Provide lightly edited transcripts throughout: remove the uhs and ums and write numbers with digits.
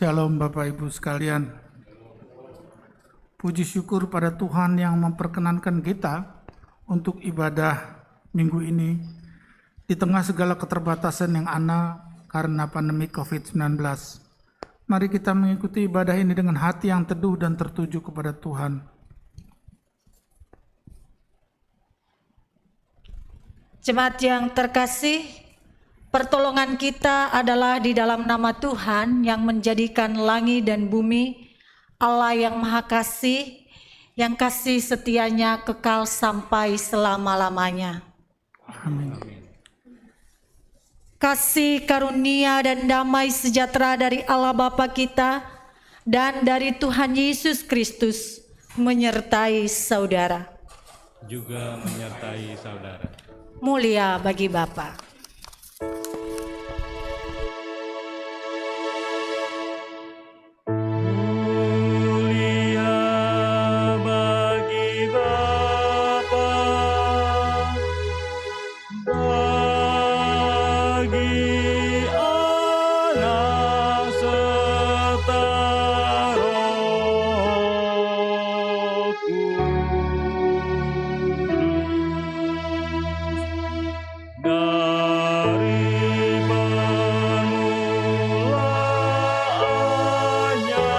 Shalom Bapak Ibu sekalian. Puji syukur pada Tuhan yang memperkenankan kita untuk ibadah minggu ini di tengah segala keterbatasan yang ada karena pandemi COVID-19. Mari kita mengikuti ibadah ini dengan hati yang teduh dan tertuju kepada Tuhan. Jemaat yang terkasih, pertolongan kita adalah di dalam nama Tuhan yang menjadikan langit dan bumi, Allah yang Maha Kasih, yang kasih setianya kekal sampai selama-lamanya. Amin. Kasih karunia dan damai sejahtera dari Allah Bapa kita dan dari Tuhan Yesus Kristus menyertai saudara. Juga menyertai saudara. Mulia bagi Bapa. Mulia bagi Bapa, bagi Anak serta Roh Kudus. Dari permulaannya,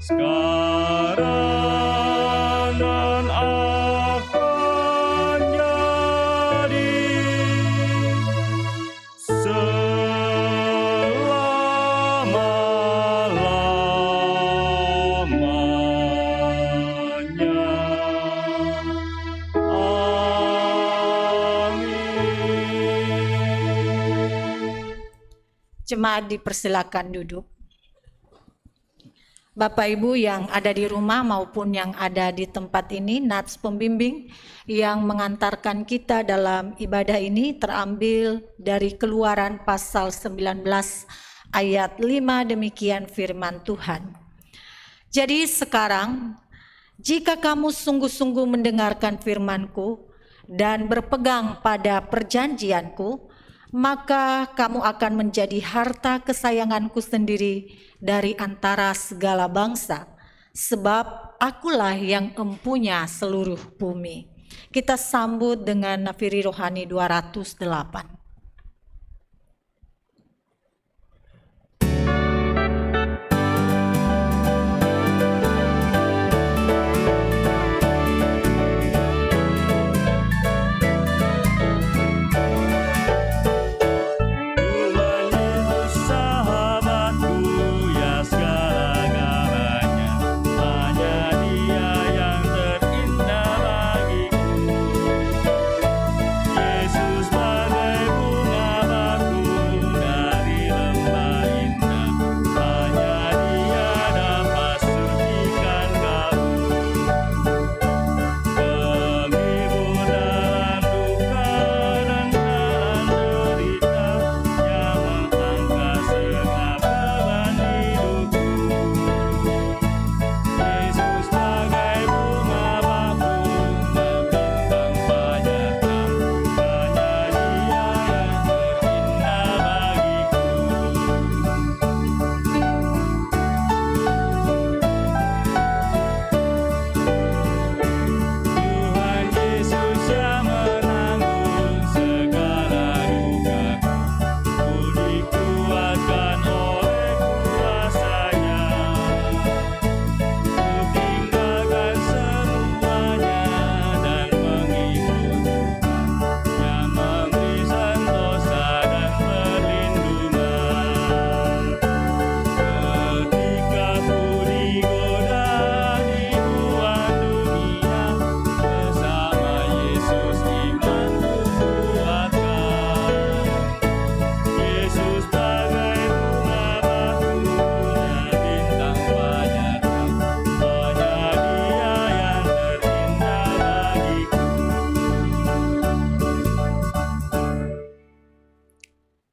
sekarang dan akan jadi Amin. Jemaat dipersilakan duduk. Bapak Ibu yang ada di rumah maupun yang ada di tempat ini, nats pembimbing yang mengantarkan kita dalam ibadah ini terambil dari Keluaran pasal 19 ayat 5, demikian firman Tuhan. Jadi sekarang, jika kamu sungguh-sungguh mendengarkan firman-Ku dan berpegang pada perjanjian-Ku, maka kamu akan menjadi harta kesayangan-Ku sendiri dari antara segala bangsa, sebab Akulah yang empunya seluruh bumi. Kita sambut dengan nafiri rohani 208.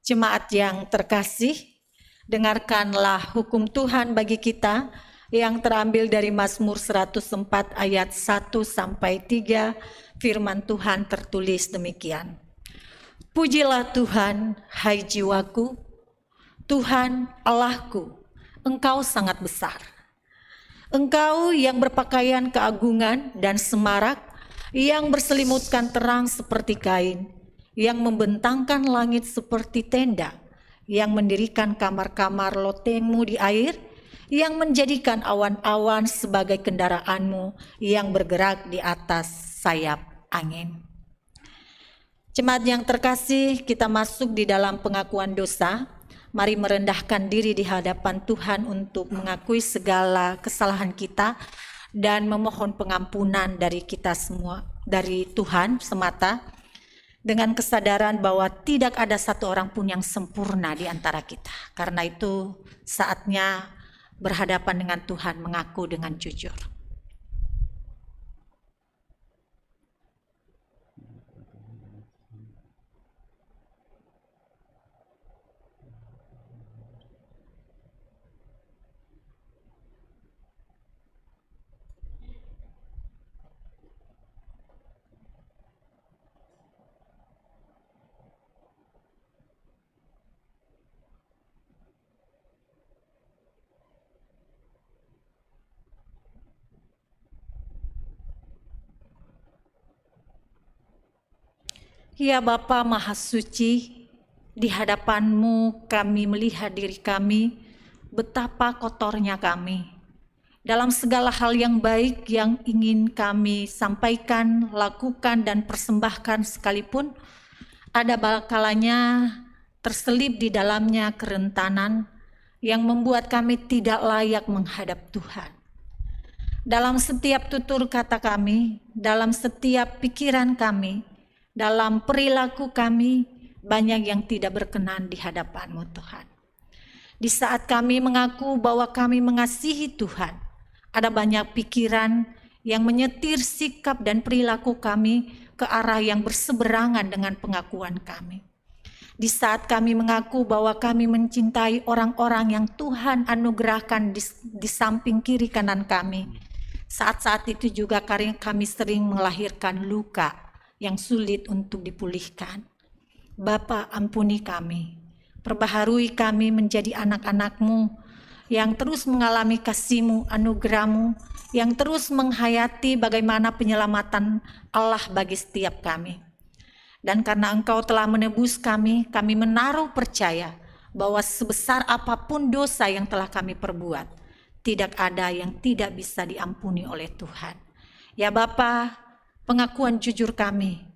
Jemaat yang terkasih, dengarkanlah hukum Tuhan bagi kita yang terambil dari Mazmur 104 ayat 1 sampai 3. Firman Tuhan tertulis demikian. Pujilah Tuhan, hai jiwaku, Tuhan Allahku, Engkau sangat besar. Engkau yang berpakaian keagungan dan semarak, yang berselimutkan terang seperti kain, yang membentangkan langit seperti tenda, yang mendirikan kamar-kamar lotengmu di air, yang menjadikan awan-awan sebagai kendaraanmu, yang bergerak di atas sayap angin. Jemaat yang terkasih, kita masuk di dalam pengakuan dosa. Mari merendahkan diri di hadapan Tuhan untuk mengakui segala kesalahan kita dan memohon pengampunan dari kita semua, dari Tuhan semata, dengan kesadaran bahwa tidak ada satu orang pun yang sempurna di antara kita. Karena itu saatnya berhadapan dengan Tuhan, mengaku dengan jujur. Ya Bapa Maha Suci, di hadapan-Mu kami melihat diri kami, betapa kotornya kami. Dalam segala hal yang baik yang ingin kami sampaikan, lakukan, dan persembahkan sekalipun, ada kalanya terselip di dalamnya kerentanan yang membuat kami tidak layak menghadap Tuhan. Dalam setiap tutur kata kami, dalam setiap pikiran kami, dalam perilaku kami, banyak yang tidak berkenan di hadapan-Mu Tuhan. Di saat kami mengaku bahwa kami mengasihi Tuhan, ada banyak pikiran yang menyetir sikap dan perilaku kami ke arah yang berseberangan dengan pengakuan kami. Di saat kami mengaku bahwa kami mencintai orang-orang yang Tuhan anugerahkan di samping kiri kanan kami, saat-saat itu juga kami sering melahirkan luka yang sulit untuk dipulihkan. Bapa, ampuni kami, perbaharui kami menjadi anak-anak-Mu yang terus mengalami kasih-Mu, anugerah-Mu, yang terus menghayati bagaimana penyelamatan Allah bagi setiap kami. Dan karena Engkau telah menebus kami, kami menaruh percaya bahwa sebesar apapun dosa yang telah kami perbuat, tidak ada yang tidak bisa diampuni oleh Tuhan. Ya Bapa, pengakuan jujur kami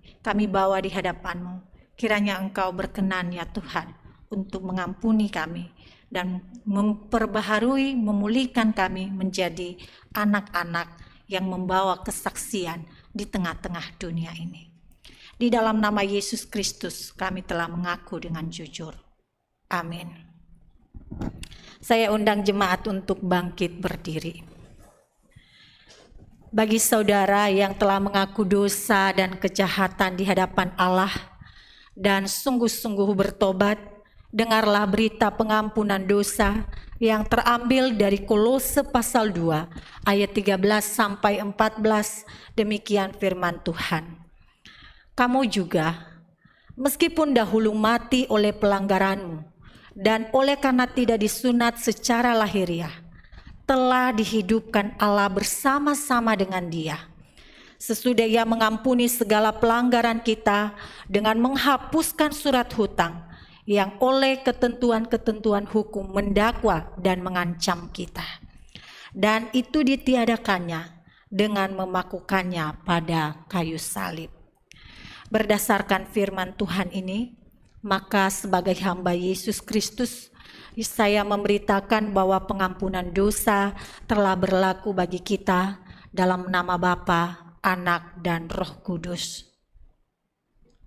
bawa di hadapan-Mu. Kiranya Engkau berkenan ya Tuhan untuk mengampuni kami dan memperbaharui, memulihkan kami menjadi anak-anak yang membawa kesaksian di tengah-tengah dunia ini. Di dalam nama Yesus Kristus kami telah mengaku dengan jujur. Amin. Saya undang jemaat untuk bangkit berdiri. Bagi saudara yang telah mengaku dosa dan kejahatan di hadapan Allah dan sungguh-sungguh bertobat, dengarlah berita pengampunan dosa yang terambil dari Kolose pasal 2 ayat 13 sampai 14. Demikian firman Tuhan. Kamu juga, meskipun dahulu mati oleh pelanggaranmu dan oleh karena tidak disunat secara lahiriah, telah dihidupkan Allah bersama-sama dengan Dia. Sesudah Ia mengampuni segala pelanggaran kita dengan menghapuskan surat hutang yang oleh ketentuan-ketentuan hukum mendakwa dan mengancam kita. Dan itu ditiadakannya dengan memakukannya pada kayu salib. Berdasarkan firman Tuhan ini, maka sebagai hamba Yesus Kristus, saya memberitakan bahwa pengampunan dosa telah berlaku bagi kita dalam nama Bapa, Anak, dan Roh Kudus.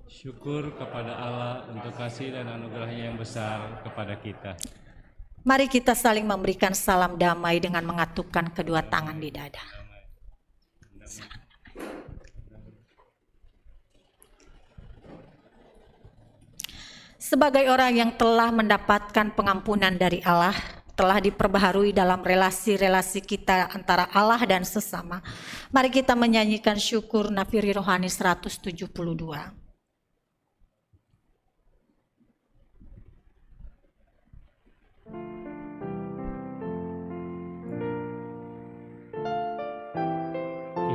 Syukur kepada Allah untuk kasih dan anugerahnya yang besar kepada kita. Mari kita saling memberikan salam damai dengan mengatupkan kedua tangan di dada. Sebagai orang yang telah mendapatkan pengampunan dari Allah, telah diperbaharui dalam relasi-relasi kita antara Allah dan sesama, mari kita menyanyikan syukur nafiri rohani 172.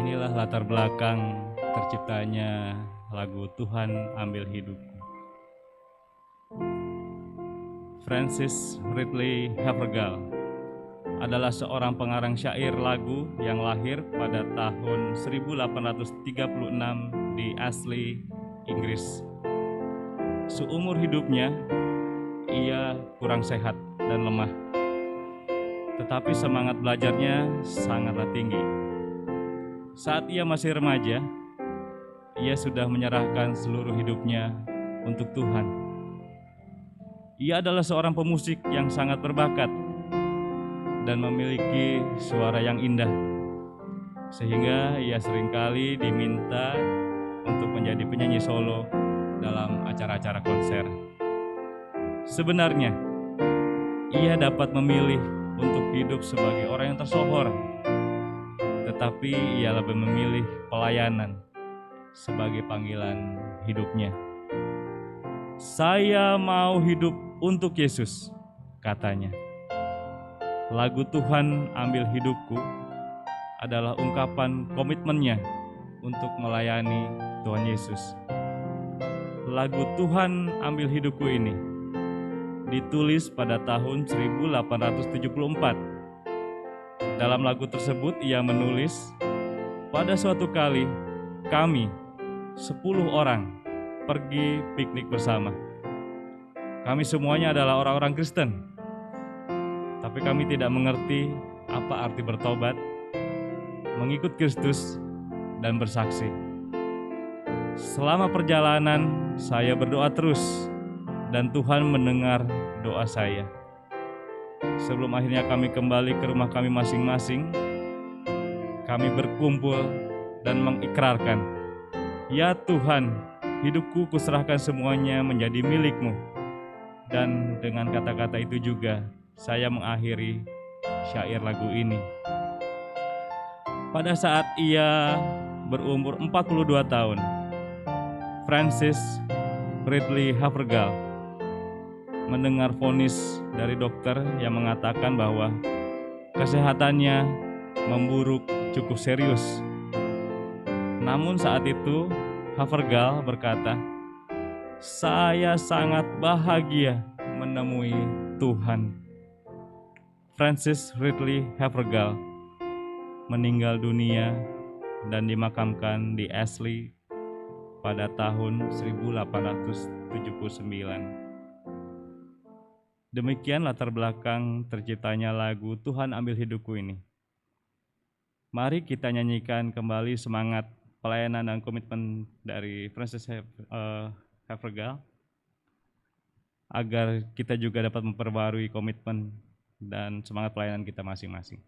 Inilah latar belakang terciptanya lagu Tuhan Ambil Hidupku. Francis Ridley Havergal adalah seorang pengarang syair lagu yang lahir pada tahun 1836 di Ashley, Inggris. Seumur hidupnya, ia kurang sehat dan lemah, tetapi semangat belajarnya sangatlah tinggi. Saat ia masih remaja, ia sudah menyerahkan seluruh hidupnya untuk Tuhan. Ia adalah seorang pemusik yang sangat berbakat dan memiliki suara yang indah, sehingga ia seringkali diminta untuk menjadi penyanyi solo dalam acara-acara konser. Sebenarnya, ia dapat memilih untuk hidup sebagai orang yang tersohor, tetapi ia lebih memilih pelayanan sebagai panggilan hidupnya. Saya mau hidup untuk Yesus, katanya. Lagu Tuhan Ambil Hidupku adalah ungkapan komitmennya untuk melayani Tuhan Yesus. Lagu Tuhan Ambil Hidupku ini ditulis pada tahun 1874. Dalam lagu tersebut ia menulis, pada suatu kali kami 10 orang pergi piknik bersama. Kami semuanya adalah orang-orang Kristen, tapi kami tidak mengerti apa arti bertobat, mengikut Kristus, dan bersaksi. Selama perjalanan saya berdoa terus dan Tuhan mendengar doa saya. Sebelum akhirnya kami kembali ke rumah kami masing-masing, kami berkumpul dan mengikrarkan, "Ya Tuhan, hidupku kuserahkan semuanya menjadi milik-Mu." Dan dengan kata-kata itu juga saya mengakhiri syair lagu ini. Pada saat ia berumur 42 tahun, Francis Ridley Havergal mendengar vonis dari dokter yang mengatakan bahwa kesehatannya memburuk cukup serius. Namun saat itu Havergal berkata, "Saya sangat bahagia menemui Tuhan." Francis Ridley Havergal meninggal dunia dan dimakamkan di Ashley pada tahun 1879. Demikian latar belakang terciptanya lagu Tuhan Ambil Hidupku ini. Mari kita nyanyikan kembali semangat pelayanan dan komitmen dari Francis Havergal agar kita juga dapat memperbarui komitmen dan semangat pelayanan kita masing-masing.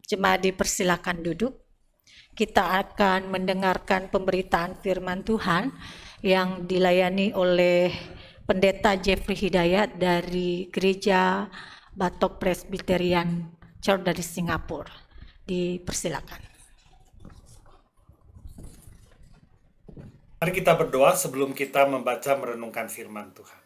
Jemaat dipersilakan duduk. Kita akan mendengarkan pemberitaan firman Tuhan yang dilayani oleh Pendeta Jeffrey Hidayat dari Gereja Batok Presbyterian Church dari Singapura. Dipersilakan. Mari kita berdoa sebelum kita membaca merenungkan firman Tuhan.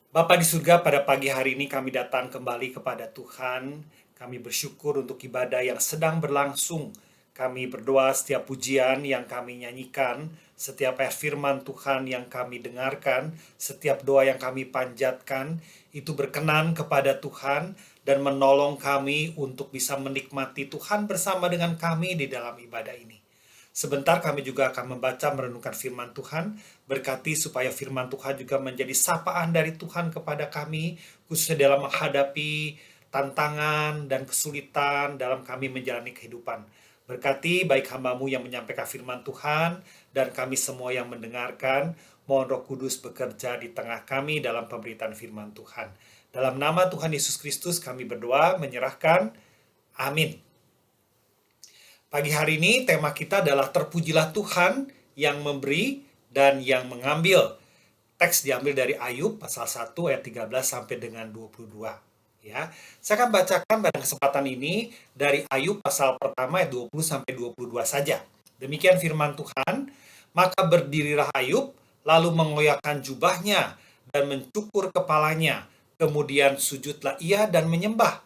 Bapa di surga, pada pagi hari ini kami datang kembali kepada Tuhan. Kami bersyukur untuk ibadah yang sedang berlangsung. Kami berdoa setiap pujian yang kami nyanyikan, setiap ayat firman Tuhan yang kami dengarkan, setiap doa yang kami panjatkan, itu berkenan kepada Tuhan dan menolong kami untuk bisa menikmati Tuhan bersama dengan kami di dalam ibadah ini. Sebentar kami juga akan membaca merenungkan firman Tuhan, berkati supaya firman Tuhan juga menjadi sapaan dari Tuhan kepada kami, khususnya dalam menghadapi tantangan dan kesulitan dalam kami menjalani kehidupan. Berkati baik hamba-Mu yang menyampaikan firman Tuhan, dan kami semua yang mendengarkan, mohon Roh Kudus bekerja di tengah kami dalam pemberitaan firman Tuhan. Dalam nama Tuhan Yesus Kristus kami berdoa, menyerahkan, amin. Pagi hari ini tema kita adalah terpujilah Tuhan yang memberi dan yang mengambil. Teks diambil dari Ayub pasal 1 ayat 13 sampai dengan 22. Ya, saya akan bacakan pada kesempatan ini dari Ayub pasal pertama ayat 20 sampai 22 saja. Demikian firman Tuhan, maka berdirilah Ayub lalu mengoyakkan jubahnya dan mencukur kepalanya, kemudian sujudlah ia dan menyembah.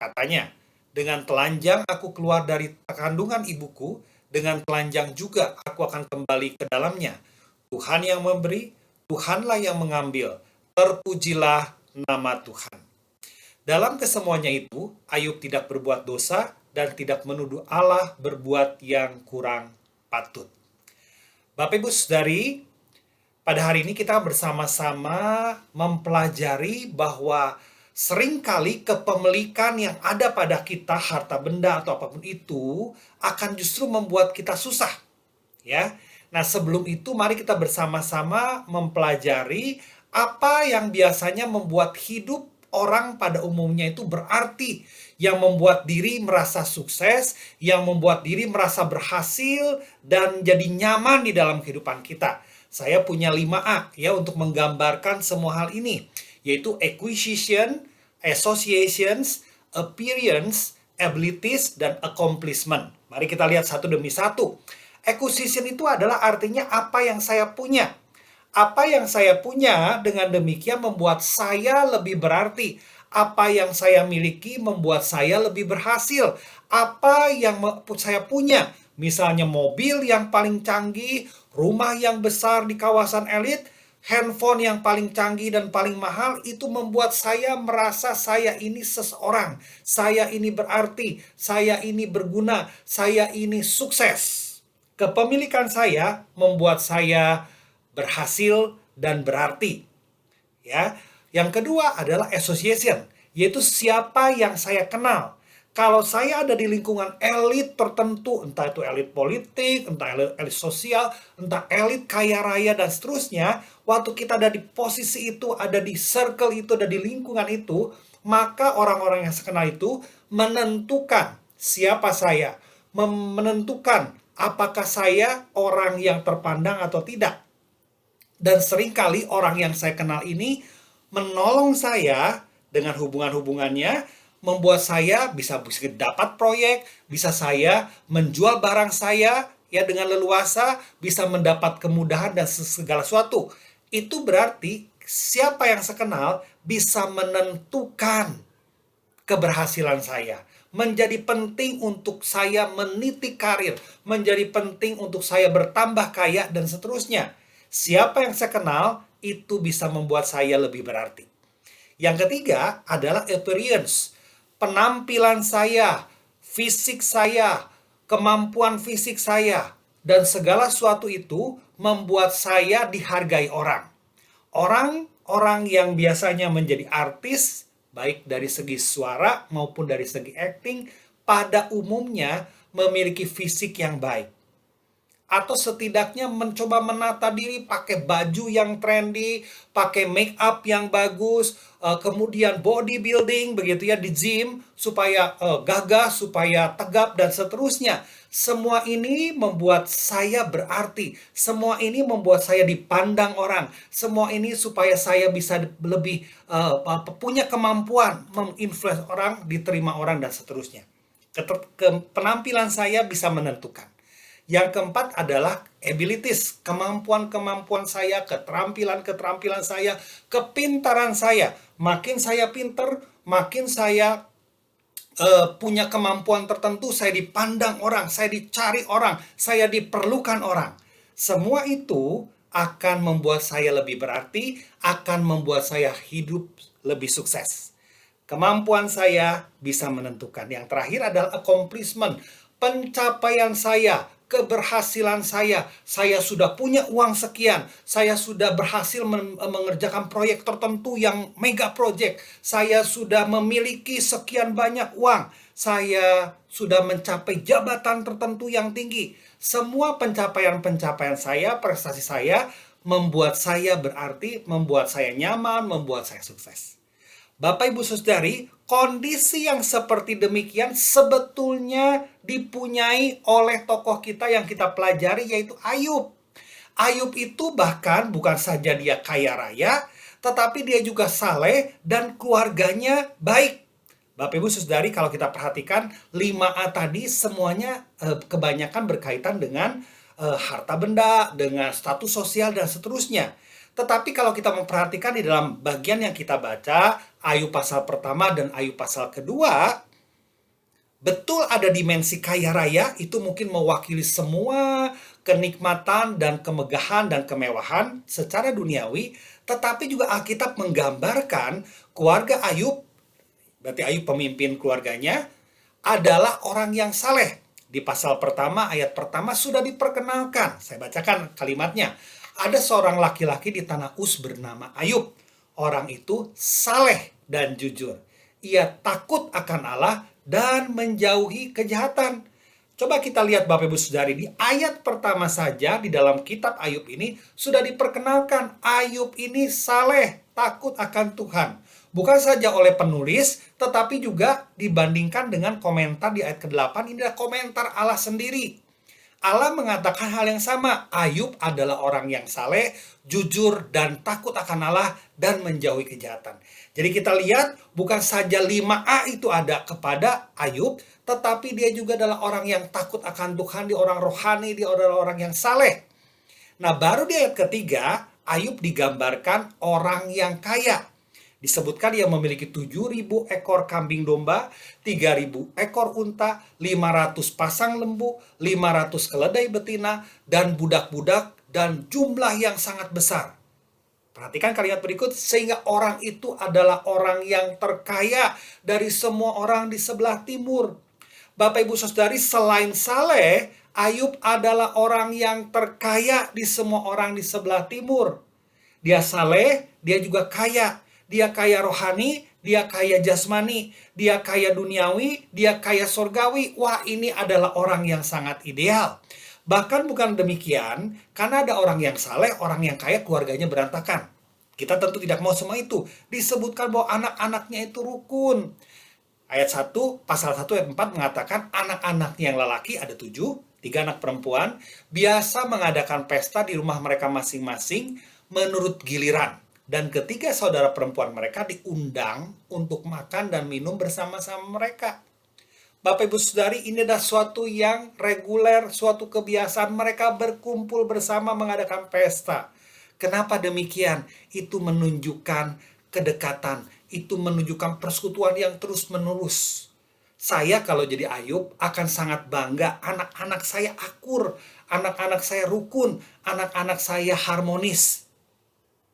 Katanya, dengan telanjang aku keluar dari kandungan ibuku, dengan telanjang juga aku akan kembali ke dalamnya. Tuhan yang memberi, Tuhanlah yang mengambil. Terpujilah nama Tuhan. Dalam kesemuanya itu, Ayub tidak berbuat dosa dan tidak menuduh Allah berbuat yang kurang patut. Bapak Ibu Saudari, pada hari ini kita bersama-sama mempelajari bahwa seringkali kepemilikan yang ada pada kita, harta benda atau apapun itu, akan justru membuat kita susah. Ya. Nah, sebelum itu mari kita bersama-sama mempelajari apa yang biasanya membuat hidup orang pada umumnya itu berarti, yang membuat diri merasa sukses, yang membuat diri merasa berhasil dan jadi nyaman di dalam kehidupan kita. Saya punya 5A ya untuk menggambarkan semua hal ini, yaitu acquisition, associations, appearance, abilities, dan accomplishment. Mari kita lihat satu demi satu. Acquisition itu adalah artinya apa yang saya punya. Apa yang saya punya dengan demikian membuat saya lebih berarti. Apa yang saya miliki membuat saya lebih berhasil. Apa yang saya punya, misalnya mobil yang paling canggih, rumah yang besar di kawasan elit, handphone yang paling canggih dan paling mahal, itu membuat saya merasa saya ini seseorang. Saya ini berarti, saya ini berguna, saya ini sukses. Kepemilikan saya membuat saya berhasil dan berarti. Ya. Yang kedua adalah association, yaitu siapa yang saya kenal. Kalau saya ada di lingkungan elit tertentu, entah itu elit politik, entah elit sosial, entah elit kaya raya dan seterusnya, waktu kita ada di posisi itu, ada di circle itu, ada di lingkungan itu, maka orang-orang yang saya kenal itu menentukan siapa saya, menentukan apakah saya orang yang terpandang atau tidak. Dan seringkali orang yang saya kenal ini menolong saya dengan hubungan-hubungannya, membuat saya bisa dapat proyek, bisa saya menjual barang saya ya dengan leluasa, bisa mendapat kemudahan dan segala sesuatu. Itu berarti siapa yang saya kenal bisa menentukan keberhasilan saya. Menjadi penting untuk saya meniti karir, menjadi penting untuk saya bertambah kaya dan seterusnya. Siapa yang saya kenal itu bisa membuat saya lebih berarti. Yang ketiga adalah appearance. Penampilan saya, fisik saya, kemampuan fisik saya, dan segala sesuatu itu membuat saya dihargai orang. Orang-orang yang biasanya menjadi artis, baik dari segi suara maupun dari segi acting, pada umumnya memiliki fisik yang baik. atau setidaknya mencoba menata diri pakai baju yang trendy, pakai make up yang bagus, kemudian bodybuilding begitu ya di gym supaya gagah, supaya tegap dan seterusnya. Semua ini membuat saya berarti. Semua ini membuat saya dipandang orang. Semua ini supaya saya bisa lebih punya kemampuan menginfluence orang, diterima orang dan seterusnya. Penampilan saya bisa menentukan. Yang keempat adalah abilities, kemampuan-kemampuan saya, keterampilan-keterampilan saya, kepintaran saya. Makin saya pinter, makin saya punya kemampuan tertentu, saya dipandang orang, saya dicari orang, saya diperlukan orang. Semua itu akan membuat saya lebih berarti, akan membuat saya hidup lebih sukses. Kemampuan saya bisa menentukan. Yang terakhir adalah accomplishment, pencapaian saya, keberhasilan saya sudah punya uang sekian, saya sudah berhasil mengerjakan proyek tertentu yang mega project, saya sudah memiliki sekian banyak uang, saya sudah mencapai jabatan tertentu yang tinggi. Semua pencapaian-pencapaian saya, prestasi saya, membuat saya berarti, membuat saya nyaman, membuat saya sukses. Bapak Ibu Saudari, kondisi yang seperti demikian sebetulnya dipunyai oleh tokoh kita yang kita pelajari, yaitu Ayub. Ayub itu bahkan bukan saja dia kaya raya, tetapi dia juga saleh dan keluarganya baik. Bapak Ibu Saudari, kalau kita perhatikan 5A tadi semuanya kebanyakan berkaitan dengan harta benda, dengan status sosial dan seterusnya. Tetapi kalau kita memperhatikan di dalam bagian yang kita baca, Ayub pasal pertama dan Ayub pasal kedua, betul ada dimensi kaya raya, itu mungkin mewakili semua kenikmatan dan kemegahan dan kemewahan secara duniawi, tetapi juga Alkitab menggambarkan keluarga Ayub, berarti Ayub pemimpin keluarganya, adalah orang yang saleh. Di pasal pertama, ayat pertama sudah diperkenalkan. Saya bacakan kalimatnya. Ada seorang laki-laki di tanah Uz bernama Ayub. Orang itu saleh dan jujur. Ia takut akan Allah dan menjauhi kejahatan. Coba kita lihat Bapak Ibu Saudari, di ayat pertama saja di dalam kitab Ayub ini sudah diperkenalkan Ayub ini saleh, takut akan Tuhan. Bukan saja oleh penulis, tetapi juga dibandingkan dengan komentar di ayat ke-8, ini adalah komentar Allah sendiri. Allah mengatakan hal yang sama, Ayub adalah orang yang saleh, jujur, dan takut akan Allah, dan menjauhi kejahatan. Jadi kita lihat, bukan saja 5A itu ada kepada Ayub, tetapi dia juga adalah orang yang takut akan Tuhan, dia orang rohani, dia adalah orang yang saleh. Nah, baru di ayat ketiga, Ayub digambarkan orang yang kaya. Disebutkan dia memiliki 7.000 ekor kambing domba, 3.000 ekor unta, 500 pasang lembu, 500 keledai betina, dan budak-budak, dan jumlah yang sangat besar. Perhatikan kalimat berikut, sehingga orang itu adalah orang yang terkaya dari semua orang di sebelah timur. Bapak Ibu Saudari, selain saleh, Ayub adalah orang yang terkaya di semua orang di sebelah timur. Dia saleh, dia juga kaya. Dia kaya rohani, dia kaya jasmani, dia kaya duniawi, dia kaya surgawi. Wah, ini adalah orang yang sangat ideal. Bahkan bukan demikian, karena ada orang yang saleh, orang yang kaya, keluarganya berantakan. Kita tentu tidak mau semua itu. Disebutkan bahwa anak-anaknya itu rukun. Ayat 1, pasal 1 ayat 4 mengatakan anak-anaknya yang lelaki ada 7, 3 anak perempuan, biasa mengadakan pesta di rumah mereka masing-masing menurut giliran. Dan ketiga saudara perempuan mereka diundang untuk makan dan minum bersama-sama mereka. Bapak Ibu Saudari, ini adalah suatu yang reguler, suatu kebiasaan mereka berkumpul bersama mengadakan pesta. Kenapa demikian? Itu menunjukkan kedekatan, itu menunjukkan persekutuan yang terus-menerus. Saya kalau jadi Ayub akan sangat bangga, anak-anak saya akur, anak-anak saya rukun, anak-anak saya harmonis.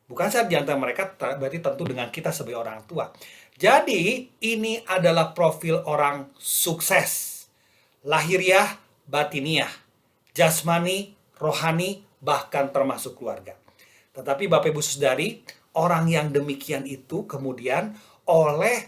Bukan saja di antara mereka, berarti tentu dengan kita sebagai orang tua. Jadi, ini adalah profil orang sukses. Lahiriah, batiniah, jasmani, rohani, bahkan termasuk keluarga. Tetapi Bapak Ibu Saudari, orang yang demikian itu kemudian oleh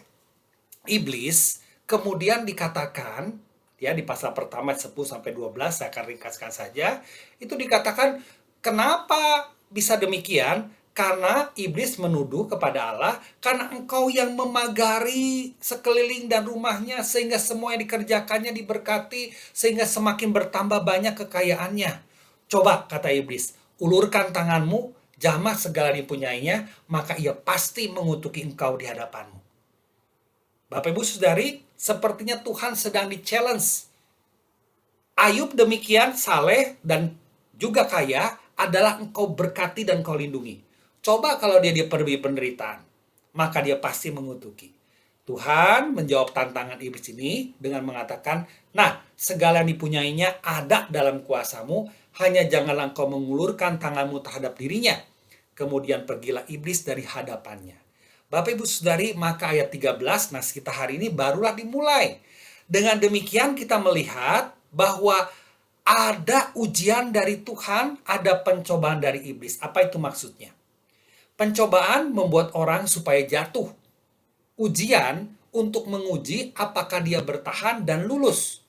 iblis, kemudian dikatakan ya di pasal pertama 10 sampai 12, saya akan ringkaskan saja. Itu dikatakan kenapa bisa demikian? Karena iblis menuduh kepada Allah, karena engkau yang memagari sekeliling dan rumahnya sehingga semua yang dikerjakannya diberkati, sehingga semakin bertambah banyak kekayaannya. Coba, kata iblis, ulurkan tanganmu, jamah segala dipunyainya, maka ia pasti mengutuki engkau di hadapanmu. Bapak Ibu Saudari, sepertinya Tuhan sedang di-challenge. Ayub demikian saleh dan juga kaya adalah engkau berkati dan kau lindungi. Coba kalau dia diperbui penderitaan, maka dia pasti mengutuki. Tuhan menjawab tantangan iblis ini dengan mengatakan, nah, segala yang dipunyainya ada dalam kuasamu, hanya janganlah engkau mengulurkan tanganmu terhadap dirinya. Kemudian pergilah iblis dari hadapannya. Bapak Ibu Saudari, maka ayat 13 nas kita hari ini barulah dimulai. Dengan demikian kita melihat bahwa ada ujian dari Tuhan, ada pencobaan dari iblis. Apa itu maksudnya? Pencobaan membuat orang supaya jatuh. Ujian untuk menguji apakah dia bertahan dan lulus.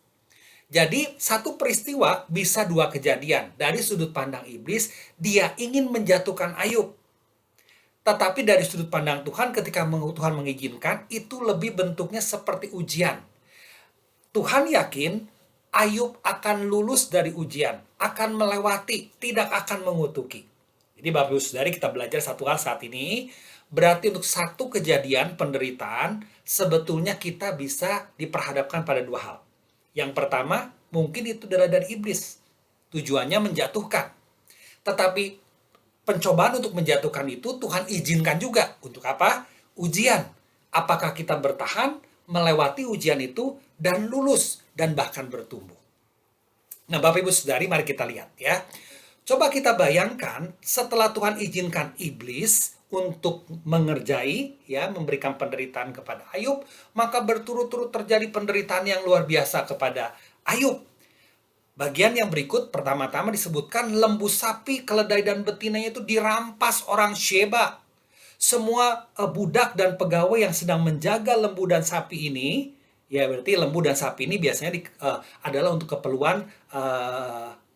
Jadi satu peristiwa bisa dua kejadian. Dari sudut pandang iblis, dia ingin menjatuhkan Ayub. Tetapi dari sudut pandang Tuhan, ketika Tuhan mengizinkan, itu lebih bentuknya seperti ujian. Tuhan yakin Ayub akan lulus dari ujian, akan melewati, tidak akan mengutuki. Jadi Bapak Ibu Saudari, kita belajar satu hal saat ini, berarti untuk satu kejadian penderitaan, sebetulnya kita bisa diperhadapkan pada dua hal. Yang pertama, mungkin itu adalah dari iblis. Tujuannya menjatuhkan. Tetapi pencobaan untuk menjatuhkan itu Tuhan izinkan juga. Untuk apa? Ujian. Apakah kita bertahan, melewati ujian itu, dan lulus, dan bahkan bertumbuh. Nah, Bapak Ibu Saudari, mari kita lihat ya. Coba kita bayangkan setelah Tuhan izinkan iblis untuk mengerjai, ya, memberikan penderitaan kepada Ayub, maka berturut-turut terjadi penderitaan yang luar biasa kepada Ayub. Bagian yang berikut pertama-tama disebutkan lembu sapi, keledai dan betinanya itu dirampas orang Sheba. Semua budak dan pegawai yang sedang menjaga lembu dan sapi ini, ya berarti lembu dan sapi ini biasanya adalah untuk keperluan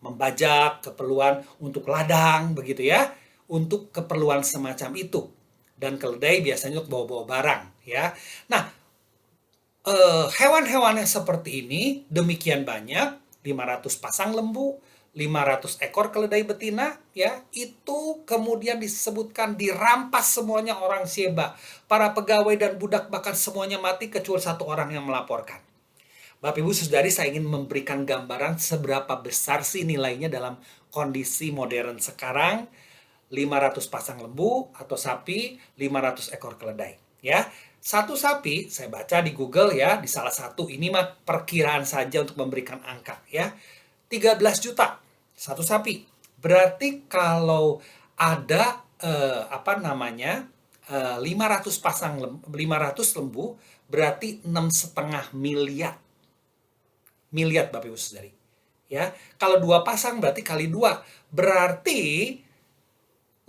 membajak, keperluan untuk ladang, begitu ya, untuk keperluan semacam itu. Dan keledai biasanya untuk bawa-bawa barang, ya. Nah, hewan-hewan yang seperti ini demikian banyak, 500 pasang lembu, 500 ekor keledai betina, ya, itu kemudian disebutkan dirampas semuanya orang Sheba. Para pegawai dan budak bahkan semuanya mati kecuali satu orang yang melaporkan. Bapak Ibu Saudari, saya ingin memberikan gambaran seberapa besar sih nilainya dalam kondisi modern sekarang. 500 pasang lembu atau sapi, 500 ekor keledai. Ya, satu sapi, saya baca di Google ya, di salah satu, ini mah perkiraan saja untuk memberikan angka ya, 13 juta satu sapi. Berarti kalau ada 500 lembu, berarti 6,5 miliar Bapak Ibu Saudari. Ya, kalau 2 pasang berarti kali 2. Berarti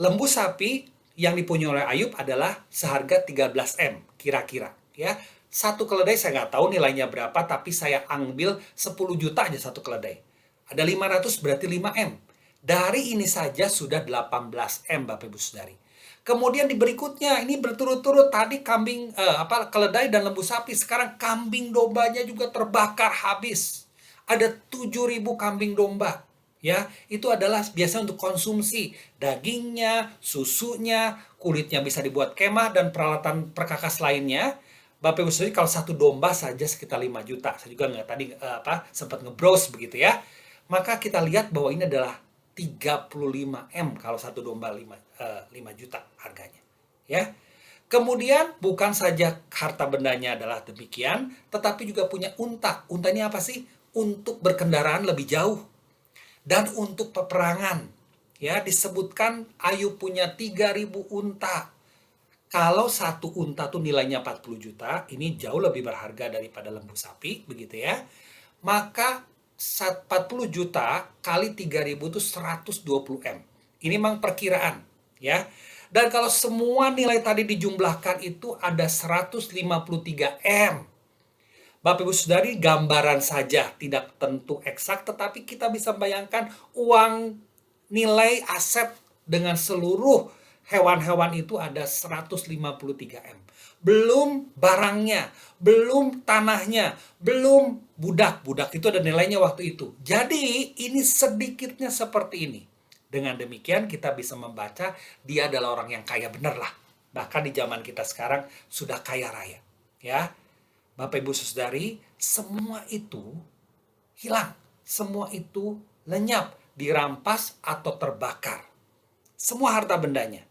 lembu sapi yang dipunyai oleh Ayub adalah seharga 13 M kira-kira, ya. Satu keledai saya nggak tahu nilainya berapa, tapi saya ambil 10 juta aja satu keledai. Ada 500 berarti 5 M. Dari ini saja sudah 18 M Bapak Ibu Saudari. Kemudian di berikutnya ini berturut-turut tadi keledai dan lembu sapi, sekarang kambing dombanya juga terbakar habis. Ada 7.000 kambing domba. Ya, itu adalah biasanya untuk konsumsi. Dagingnya, susunya, kulitnya bisa dibuat kemah dan peralatan perkakas lainnya. Bapak Ibu Saudari, kalau satu domba saja sekitar 5 juta. Saya juga sempat nge-browse begitu ya. Maka kita lihat bahwa ini adalah 35 M kalau satu domba 5 juta harganya. Ya. Kemudian bukan saja harta bendanya adalah demikian, tetapi juga punya unta. Unta ini apa sih? Untuk berkendaraan lebih jauh. Dan untuk peperangan. Ya, disebutkan Ayub punya 3.000 unta. Kalau satu unta tuh nilainya 40 juta, ini jauh lebih berharga daripada lembu sapi, begitu ya. Maka 40 juta kali 3.000 itu 120 M. Ini memang perkiraan, ya. Dan kalau semua nilai tadi dijumlahkan itu ada 153 M. Bapak Ibu Saudari, gambaran saja, tidak tentu eksak, tetapi kita bisa bayangkan uang nilai aset dengan seluruh hewan-hewan itu ada 153 M. Belum barangnya, belum tanahnya, belum budak. Budak itu ada nilainya waktu itu. Jadi ini sedikitnya seperti ini. Dengan demikian kita bisa membaca dia adalah orang yang kaya benar lah. Bahkan di zaman kita sekarang sudah kaya raya. Ya, Bapak Ibu Saudari, semua itu hilang. Semua itu lenyap, dirampas atau terbakar. Semua harta bendanya.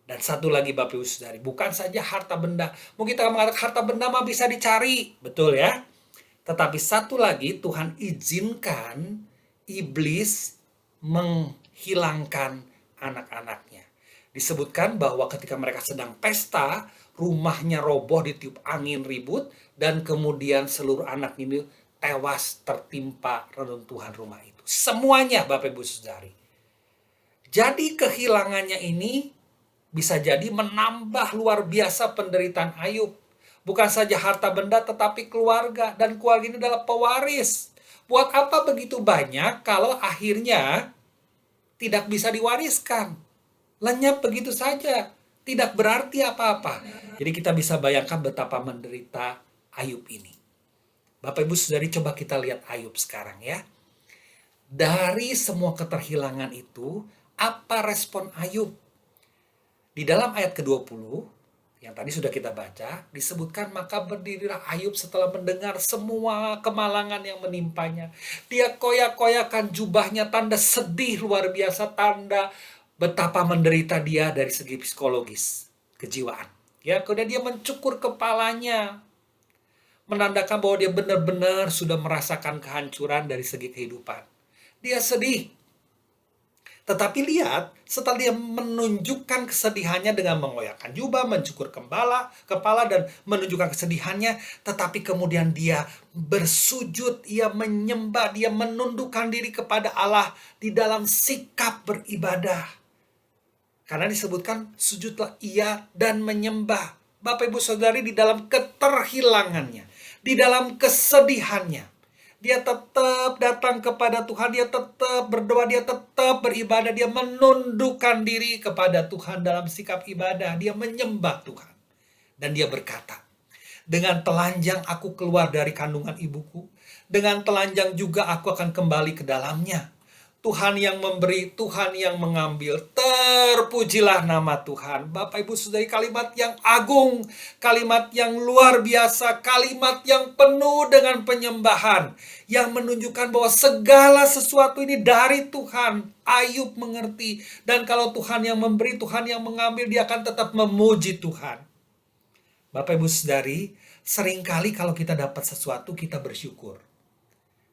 Dan satu lagi Bapak Ibu Saudari, bukan saja harta benda. Mungkin kita mengatakan harta benda mah bisa dicari. Betul ya? Tetapi satu lagi, Tuhan izinkan iblis menghilangkan anak-anaknya. Disebutkan bahwa ketika mereka sedang pesta, rumahnya roboh ditiup angin ribut, dan kemudian seluruh anak ini tewas tertimpa reruntuhan rumah itu. Semuanya Bapak Ibu Saudari. Jadi kehilangannya ini bisa jadi menambah luar biasa penderitaan Ayub. Bukan saja harta benda tetapi keluarga. Dan keluarga ini adalah pewaris. Buat apa begitu banyak kalau akhirnya tidak bisa diwariskan? Lenyap begitu saja. Tidak berarti apa-apa. Jadi kita bisa bayangkan betapa menderita Ayub ini. Bapak Ibu Saudari, coba kita lihat Ayub sekarang ya. Dari semua keterhilangan itu, apa respon Ayub? Di dalam ayat ke-20, yang tadi sudah kita baca, disebutkan maka berdirilah Ayub setelah mendengar semua kemalangan yang menimpanya. Dia koyak-koyakan jubahnya, tanda sedih luar biasa, tanda betapa menderita dia dari segi psikologis, kejiwaan. Ya, kemudian dia mencukur kepalanya, menandakan bahwa dia benar-benar sudah merasakan kehancuran dari segi kehidupan. Dia sedih. Tetapi lihat, setelah dia menunjukkan kesedihannya dengan mengoyakkan jubah, mencukur kepala dan menunjukkan kesedihannya, tetapi kemudian dia bersujud, ia menyembah, dia menundukkan diri kepada Allah di dalam sikap beribadah. Karena disebutkan sujudlah ia dan menyembah. Bapak Ibu Saudari, di dalam keterhilangannya, di dalam kesedihannya, dia tetap datang kepada Tuhan, dia tetap berdoa, dia tetap beribadah, dia menundukkan diri kepada Tuhan dalam sikap ibadah, dia menyembah Tuhan. Dan dia berkata, dengan telanjang aku keluar dari kandungan ibuku, dengan telanjang juga aku akan kembali ke dalamnya. Tuhan yang memberi, Tuhan yang mengambil. Terpujilah nama Tuhan. Bapak Ibu Saudari, kalimat yang agung, kalimat yang luar biasa, kalimat yang penuh dengan penyembahan, yang menunjukkan bahwa segala sesuatu ini dari Tuhan. Ayub mengerti, dan kalau Tuhan yang memberi, Tuhan yang mengambil, dia akan tetap memuji Tuhan. Bapak Ibu Saudari, seringkali kalau kita dapat sesuatu, kita bersyukur.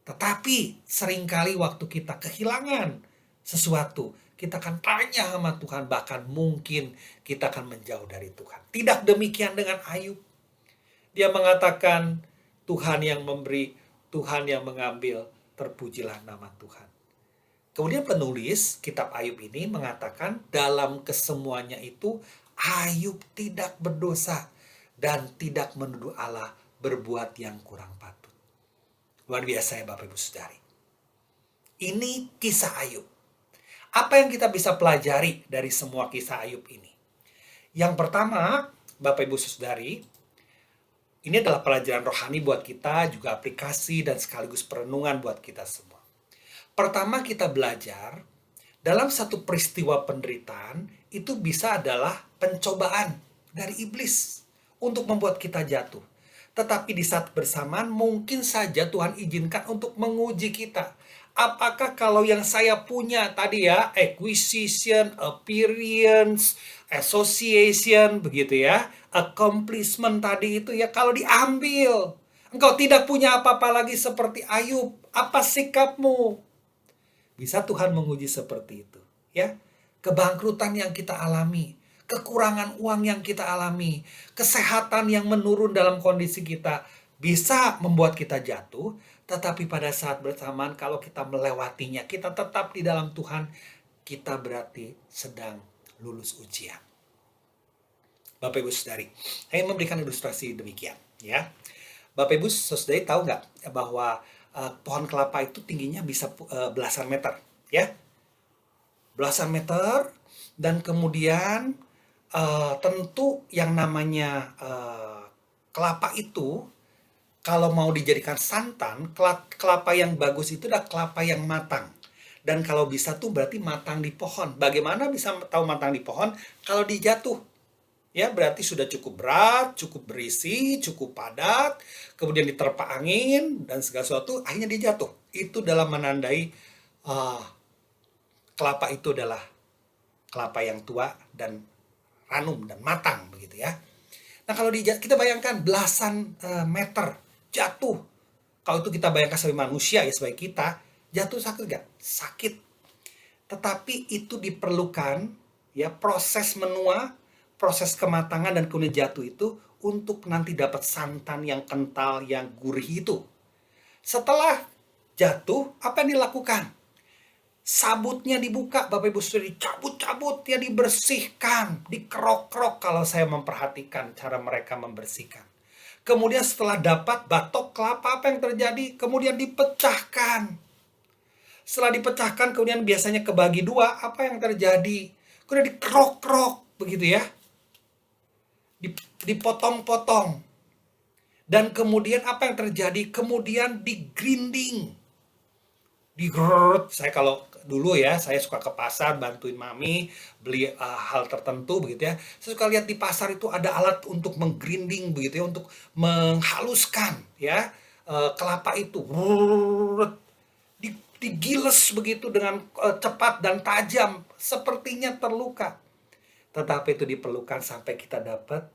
Tetapi seringkali waktu kita kehilangan sesuatu, kita akan tanya sama Tuhan, bahkan mungkin kita akan menjauh dari Tuhan. Tidak demikian dengan Ayub. Dia mengatakan, Tuhan yang memberi, Tuhan yang mengambil, terpujilah nama Tuhan. Kemudian penulis kitab Ayub ini mengatakan, dalam kesemuanya itu, Ayub tidak berdosa dan tidak menuduh Allah berbuat yang kurang patut. Luar biasa ya Bapak Ibu Saudari. Ini kisah Ayub. Apa yang kita bisa pelajari dari semua kisah Ayub ini? Yang pertama, Bapak Ibu Saudari, ini adalah pelajaran rohani buat kita, juga aplikasi dan sekaligus perenungan buat kita semua. Pertama, kita belajar dalam satu peristiwa penderitaan itu bisa adalah pencobaan dari iblis untuk membuat kita jatuh. Tetapi di saat bersamaan mungkin saja Tuhan izinkan untuk menguji kita. Apakah kalau yang saya punya tadi ya, acquisition, appearance, association, begitu ya, accomplishment tadi itu ya, kalau diambil, engkau tidak punya apa-apa lagi seperti Ayub, apa sikapmu? Bisa Tuhan menguji seperti itu, ya. Kebangkrutan yang kita alami, kekurangan uang yang kita alami, kesehatan yang menurun dalam kondisi kita, bisa membuat kita jatuh, tetapi pada saat bersamaan kalau kita melewatinya, kita tetap di dalam Tuhan, kita berarti sedang lulus ujian. Bapak Ibu Saudari, saya memberikan ilustrasi demikian, ya. Bapak Ibu Saudari tahu nggak bahwa pohon kelapa itu tingginya bisa belasan meter, ya? Belasan meter, dan kemudian tentu yang namanya kelapa itu kalau mau dijadikan santan, kelapa yang bagus itu adalah kelapa yang matang. Dan kalau bisa tuh berarti matang di pohon. Bagaimana bisa tahu matang di pohon? Kalau dijatuh. Ya, berarti sudah cukup berat, cukup berisi, cukup padat, kemudian diterpa angin, dan segala sesuatu, akhirnya dia jatuh. Itu dalam menandai kelapa itu adalah kelapa yang tua dan ranum dan matang, begitu ya. Nah, kalau kita bayangkan belasan meter jatuh, kalau itu kita bayangkan sebagai manusia, ya sebagai kita, jatuh sakit nggak? Sakit. Tetapi itu diperlukan, ya, proses menua, proses kematangan dan kemudian jatuh itu untuk nanti dapat santan yang kental, yang gurih itu. Setelah jatuh, apa yang dilakukan? Sabutnya dibuka, Bapak Ibu Saudari, dicabut-cabut, ya, dibersihkan, dikerok-kerok kalau saya memperhatikan cara mereka membersihkan. Kemudian setelah dapat batok kelapa, apa yang terjadi? Kemudian dipecahkan. Setelah dipecahkan, kemudian biasanya kebagi dua, apa yang terjadi? Kemudian dikerok-kerok, begitu ya. Dipotong-potong. Dan kemudian apa yang terjadi? Kemudian digrinding. Saya kalau dulu ya, saya suka ke pasar bantuin mami beli hal tertentu, begitu ya. Saya suka lihat di pasar itu ada alat untuk menggrinding, begitu ya, untuk menghaluskan, ya, kelapa itu. Digiles begitu dengan cepat dan tajam, sepertinya terluka. Tetapi itu diperlukan sampai kita dapat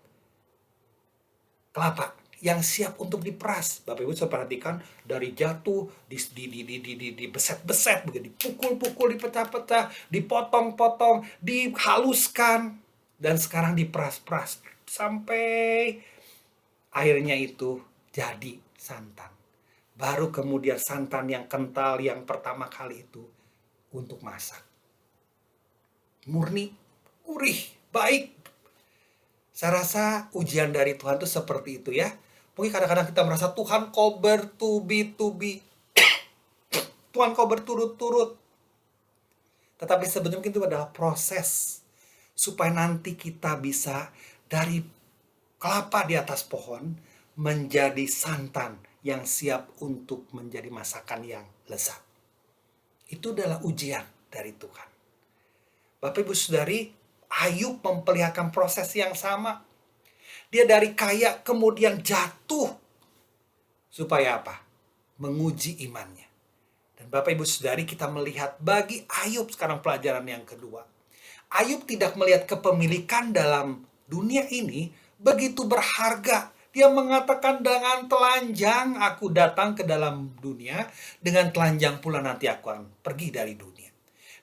kelapa yang siap untuk diperas. Bapak Ibu saya perhatikan dari jatuh, dibeset-beset, begitu, dipukul-pukul, dipecah-pecah, dipotong-potong, dihaluskan, dan sekarang diperas-peras sampai akhirnya itu jadi santan. Baru kemudian santan yang kental yang pertama kali itu untuk masak. Murni, gurih, baik. Saya rasa ujian dari Tuhan itu seperti itu ya. Mungkin kadang-kadang kita merasa Tuhan kau bertubi-tubi. Tuhan kau berturut-turut. Tetapi sebenarnya itu adalah proses. Supaya nanti kita bisa dari kelapa di atas pohon menjadi santan yang siap untuk menjadi masakan yang lezat. Itu adalah ujian dari Tuhan. Bapak Ibu Saudari, Ayub memperlihatkan proses yang sama. Dia dari kaya kemudian jatuh. Supaya apa? Menguji imannya. Dan Bapak Ibu Saudari, kita melihat bagi Ayub sekarang pelajaran yang kedua. Ayub tidak melihat kepemilikan dalam dunia ini begitu berharga. Dia mengatakan dengan telanjang aku datang ke dalam dunia, dengan telanjang pula nanti aku akan pergi dari dunia.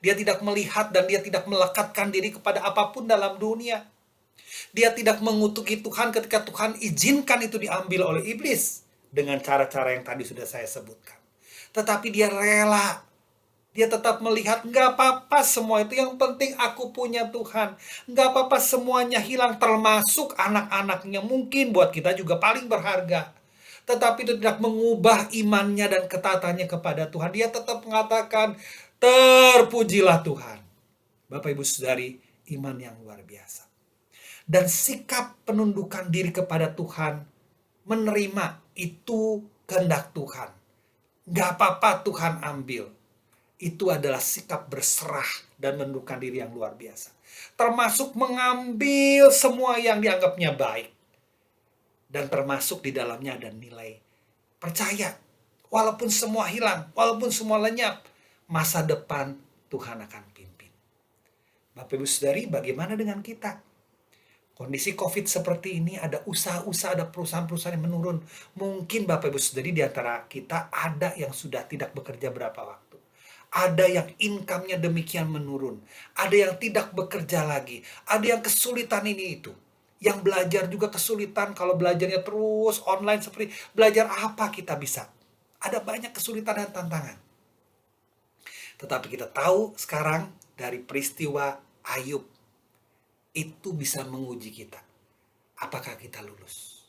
Dia tidak melihat dan dia tidak melekatkan diri kepada apapun dalam dunia. Dia tidak mengutuki Tuhan ketika Tuhan izinkan itu diambil oleh iblis dengan cara-cara yang tadi sudah saya sebutkan. Tetapi dia rela. Dia tetap melihat, nggak apa-apa semua itu, yang penting aku punya Tuhan. Nggak apa-apa semuanya hilang, termasuk anak-anaknya. Mungkin buat kita juga paling berharga. Tetapi itu tidak mengubah imannya dan ketaatannya kepada Tuhan. Dia tetap mengatakan, terpujilah Tuhan. Bapak Ibu Saudari, iman yang luar biasa. Dan sikap penundukan diri kepada Tuhan, menerima itu kehendak Tuhan. Nggak apa-apa Tuhan ambil. Itu adalah sikap berserah dan menundukkan diri yang luar biasa. Termasuk mengambil semua yang dianggapnya baik. Dan termasuk di dalamnya ada nilai percaya. Walaupun semua hilang, walaupun semua lenyap, masa depan Tuhan akan pimpin. Bapak Ibu Saudari, bagaimana dengan kita? Kondisi COVID seperti ini, ada usaha-usaha, ada perusahaan-perusahaan yang menurun. Mungkin Bapak Ibu Saudari di antara kita ada yang sudah tidak bekerja berapa waktu. Ada yang income-nya demikian menurun. Ada yang tidak bekerja lagi. Ada yang kesulitan ini itu. Yang belajar juga kesulitan, kalau belajarnya terus online seperti belajar apa kita bisa. Ada banyak kesulitan dan tantangan. Tetapi kita tahu sekarang dari peristiwa Ayub, itu bisa menguji kita. Apakah kita lulus?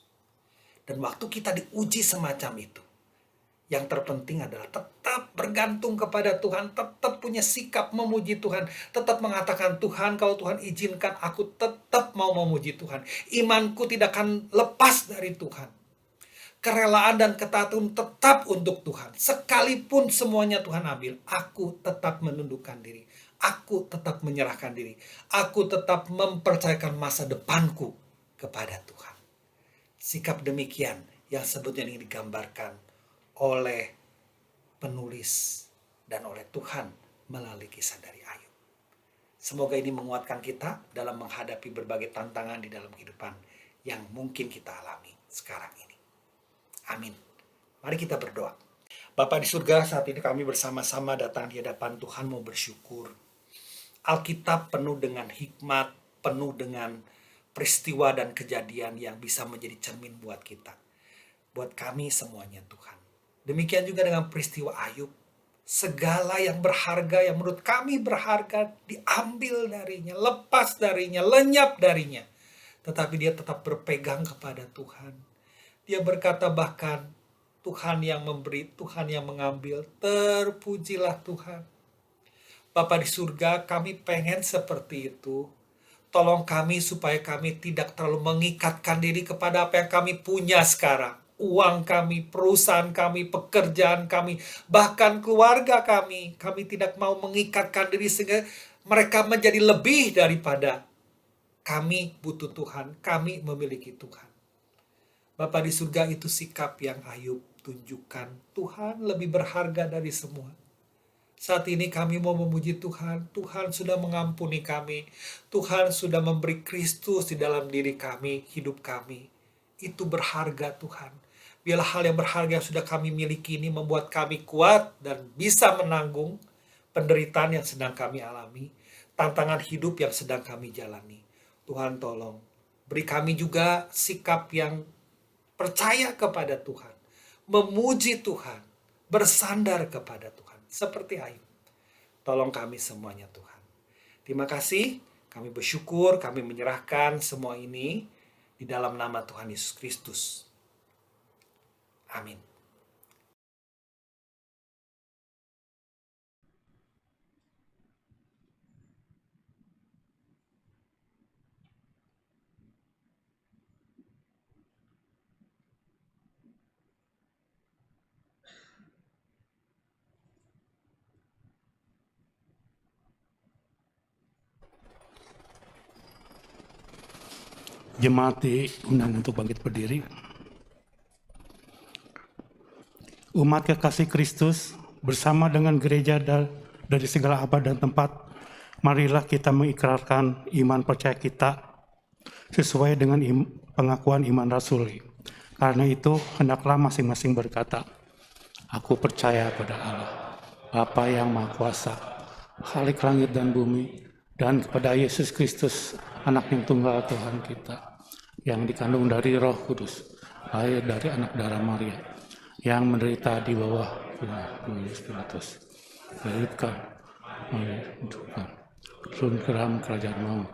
Dan waktu kita diuji semacam itu, yang terpenting adalah tetap bergantung kepada Tuhan, tetap punya sikap memuji Tuhan, tetap mengatakan, Tuhan, kalau Tuhan izinkan, aku tetap mau memuji Tuhan. Imanku tidak akan lepas dari Tuhan. Kerelaan dan ketaatan tetap untuk Tuhan. Sekalipun semuanya Tuhan ambil, aku tetap menundukkan diri. Aku tetap menyerahkan diri. Aku tetap mempercayakan masa depanku kepada Tuhan. Sikap demikian yang sebetulnya ini digambarkan oleh penulis dan oleh Tuhan melalui kisah dari Ayub. Semoga ini menguatkan kita dalam menghadapi berbagai tantangan di dalam kehidupan yang mungkin kita alami sekarang ini. Amin. Mari kita berdoa. Bapa di surga, saat ini kami bersama-sama datang di hadapan Tuhan mau bersyukur. Alkitab penuh dengan hikmat, penuh dengan peristiwa dan kejadian yang bisa menjadi cermin buat kita. Buat kami semuanya Tuhan. Demikian juga dengan peristiwa Ayub. Segala yang berharga, yang menurut kami berharga, diambil darinya, lepas darinya, lenyap darinya. Tetapi dia tetap berpegang kepada Tuhan. Dia berkata bahkan, Tuhan yang memberi, Tuhan yang mengambil, terpujilah Tuhan. Bapa di surga, kami pengen seperti itu. Tolong kami supaya kami tidak terlalu mengikatkan diri kepada apa yang kami punya sekarang. Uang kami, perusahaan kami, pekerjaan kami, bahkan keluarga kami. Kami tidak mau mengikatkan diri sehingga mereka menjadi lebih daripada kami butuh Tuhan, kami memiliki Tuhan. Bapa di surga, itu sikap yang Ayub tunjukkan. Tuhan lebih berharga dari semua. Saat ini kami mau memuji Tuhan. Tuhan sudah mengampuni kami. Tuhan sudah memberi Kristus di dalam diri kami, hidup kami. Itu berharga Tuhan. Biarlah hal yang berharga yang sudah kami miliki ini membuat kami kuat dan bisa menanggung penderitaan yang sedang kami alami, tantangan hidup yang sedang kami jalani. Tuhan tolong, beri kami juga sikap yang percaya kepada Tuhan, memuji Tuhan, bersandar kepada Tuhan, seperti Ayub. Tolong kami semuanya Tuhan. Terima kasih, kami bersyukur, kami menyerahkan semua ini di dalam nama Tuhan Yesus Kristus. Amin. Jemaat diundang untuk bangkit berdiri. Umat kekasih Kristus bersama dengan gereja dari segala abad dan tempat, marilah kita mengikrarkan iman percaya kita sesuai dengan pengakuan iman rasuli. Karena itu, hendaklah masing-masing berkata, aku percaya pada Allah, Bapa yang Maha Kuasa, Khalik langit dan bumi, dan kepada Yesus Kristus, anak yang tunggal Tuhan kita, yang dikandung dari Roh Kudus, lahir dari anak darah Maria, yang menderita di bawah Pilatus, dilahirkan, turun ke dalam kerajaan maut.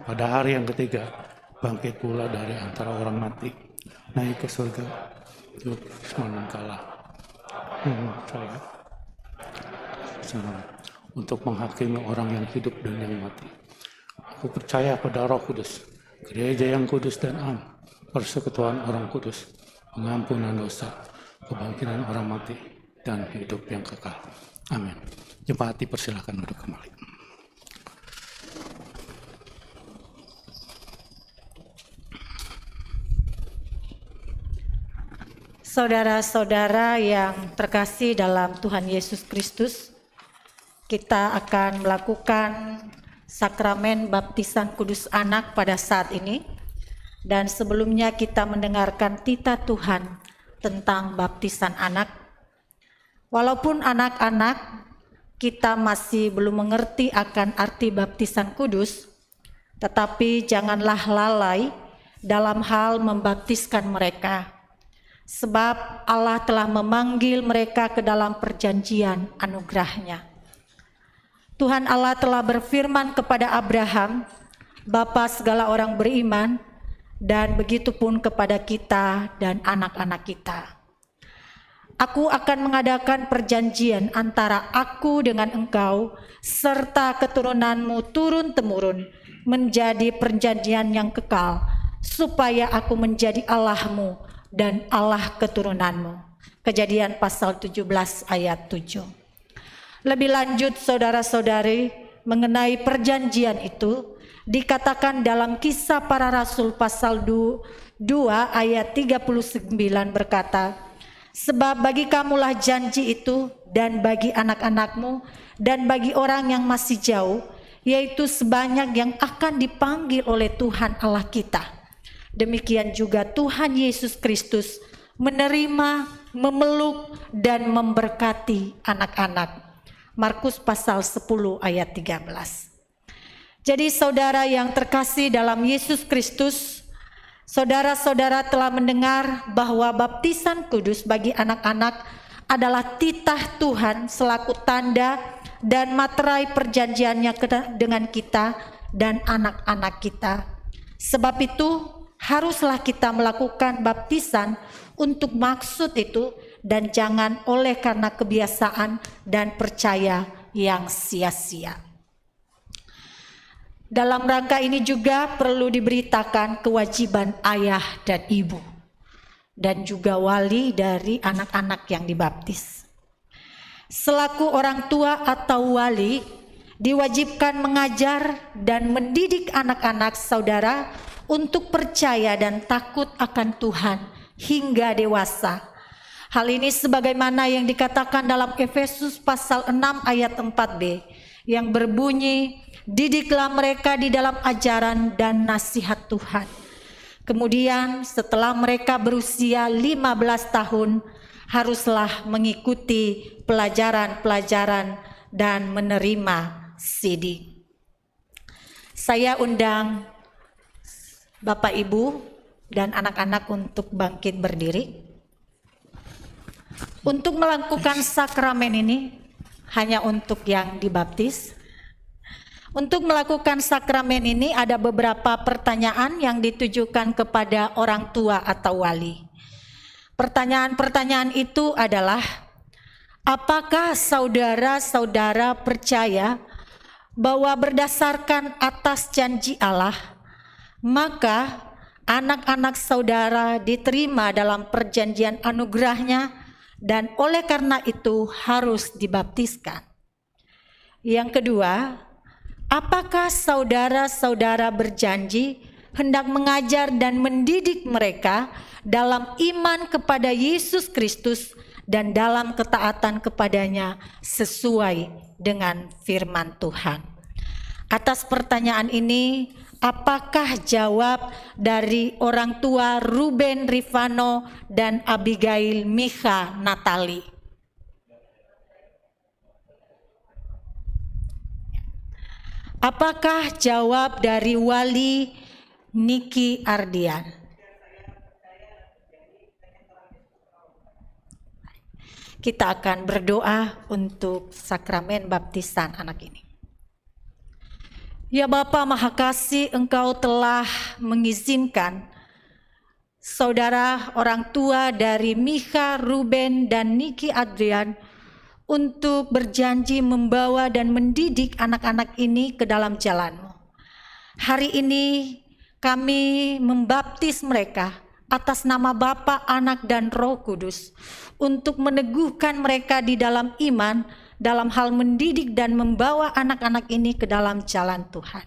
Pada hari yang ketiga, bangkit pula dari antara orang mati, naik ke surga, hidup semalam kalah. Untuk menghakimi orang yang hidup dan yang mati. Aku percaya pada Roh Kudus, gereja yang kudus dan am, persekutuan orang kudus, pengampunan dosa, kebangkitan orang mati, dan hidup yang kekal. Amin. Jemaat dipersilakan duduk kembali. Saudara-saudara yang terkasih dalam Tuhan Yesus Kristus, kita akan melakukan sakramen baptisan kudus anak pada saat ini. Dan sebelumnya kita mendengarkan titah Tuhan tentang baptisan anak. Walaupun anak-anak kita masih belum mengerti akan arti baptisan kudus, tetapi janganlah lalai dalam hal membaptiskan mereka. Sebab Allah telah memanggil mereka ke dalam perjanjian anugerah-Nya. Tuhan Allah telah berfirman kepada Abraham, bapa segala orang beriman, dan begitupun kepada kita dan anak-anak kita. Aku akan mengadakan perjanjian antara aku dengan engkau serta keturunanmu turun-temurun menjadi perjanjian yang kekal, supaya aku menjadi Allahmu dan Allah keturunanmu. Kejadian pasal 17 ayat 7. Lebih lanjut saudara-saudari, mengenai perjanjian itu dikatakan dalam Kisah Para Rasul pasal 2 ayat 39 berkata, sebab bagi kamulah janji itu dan bagi anak-anakmu dan bagi orang yang masih jauh, yaitu sebanyak yang akan dipanggil oleh Tuhan Allah kita. Demikian juga Tuhan Yesus Kristus menerima, memeluk dan memberkati anak-anak. Markus pasal 10 ayat 13. Jadi saudara yang terkasih dalam Yesus Kristus, saudara-saudara telah mendengar bahwa baptisan kudus bagi anak-anak adalah titah Tuhan selaku tanda dan materai perjanjiannya dengan kita dan anak-anak kita. Sebab itu haruslah kita melakukan baptisan untuk maksud itu dan jangan oleh karena kebiasaan dan percaya yang sia-sia. Dalam rangka ini juga perlu diberitakan kewajiban ayah dan ibu dan juga wali dari anak-anak yang dibaptis. Selaku orang tua atau wali diwajibkan mengajar dan mendidik anak-anak saudara untuk percaya dan takut akan Tuhan hingga dewasa. Hal ini sebagaimana yang dikatakan dalam Efesus pasal 6 ayat 4b yang berbunyi, didiklah mereka di dalam ajaran dan nasihat Tuhan. Kemudian setelah mereka berusia 15 tahun, haruslah mengikuti pelajaran-pelajaran dan menerima CD. Saya undang Bapak Ibu dan anak-anak untuk bangkit berdiri. Untuk melakukan sakramen ini hanya untuk yang dibaptis. Untuk melakukan sakramen ini ada beberapa pertanyaan yang ditujukan kepada orang tua atau wali. Pertanyaan-pertanyaan itu adalah, apakah saudara-saudara percaya bahwa berdasarkan atas janji Allah, maka anak-anak saudara diterima dalam perjanjian anugerahnya dan oleh karena itu harus dibaptiskan? Yang kedua, apakah saudara-saudara berjanji hendak mengajar dan mendidik mereka dalam iman kepada Yesus Kristus dan dalam ketaatan kepadanya sesuai dengan firman Tuhan? Atas pertanyaan ini, apakah jawab dari orang tua Ruben Rifano dan Abigail Micha Natali? Apakah jawab dari wali Niki Ardian? Kita akan berdoa untuk sakramen baptisan anak ini. Ya Bapa Maha Kasih, Engkau telah mengizinkan saudara orang tua dari Micha, Ruben, dan Niki Adrian untuk berjanji membawa dan mendidik anak-anak ini ke dalam jalan-Mu. Hari ini kami membaptis mereka atas nama Bapa, Anak, dan Roh Kudus untuk meneguhkan mereka di dalam iman dalam hal mendidik dan membawa anak-anak ini ke dalam jalan Tuhan.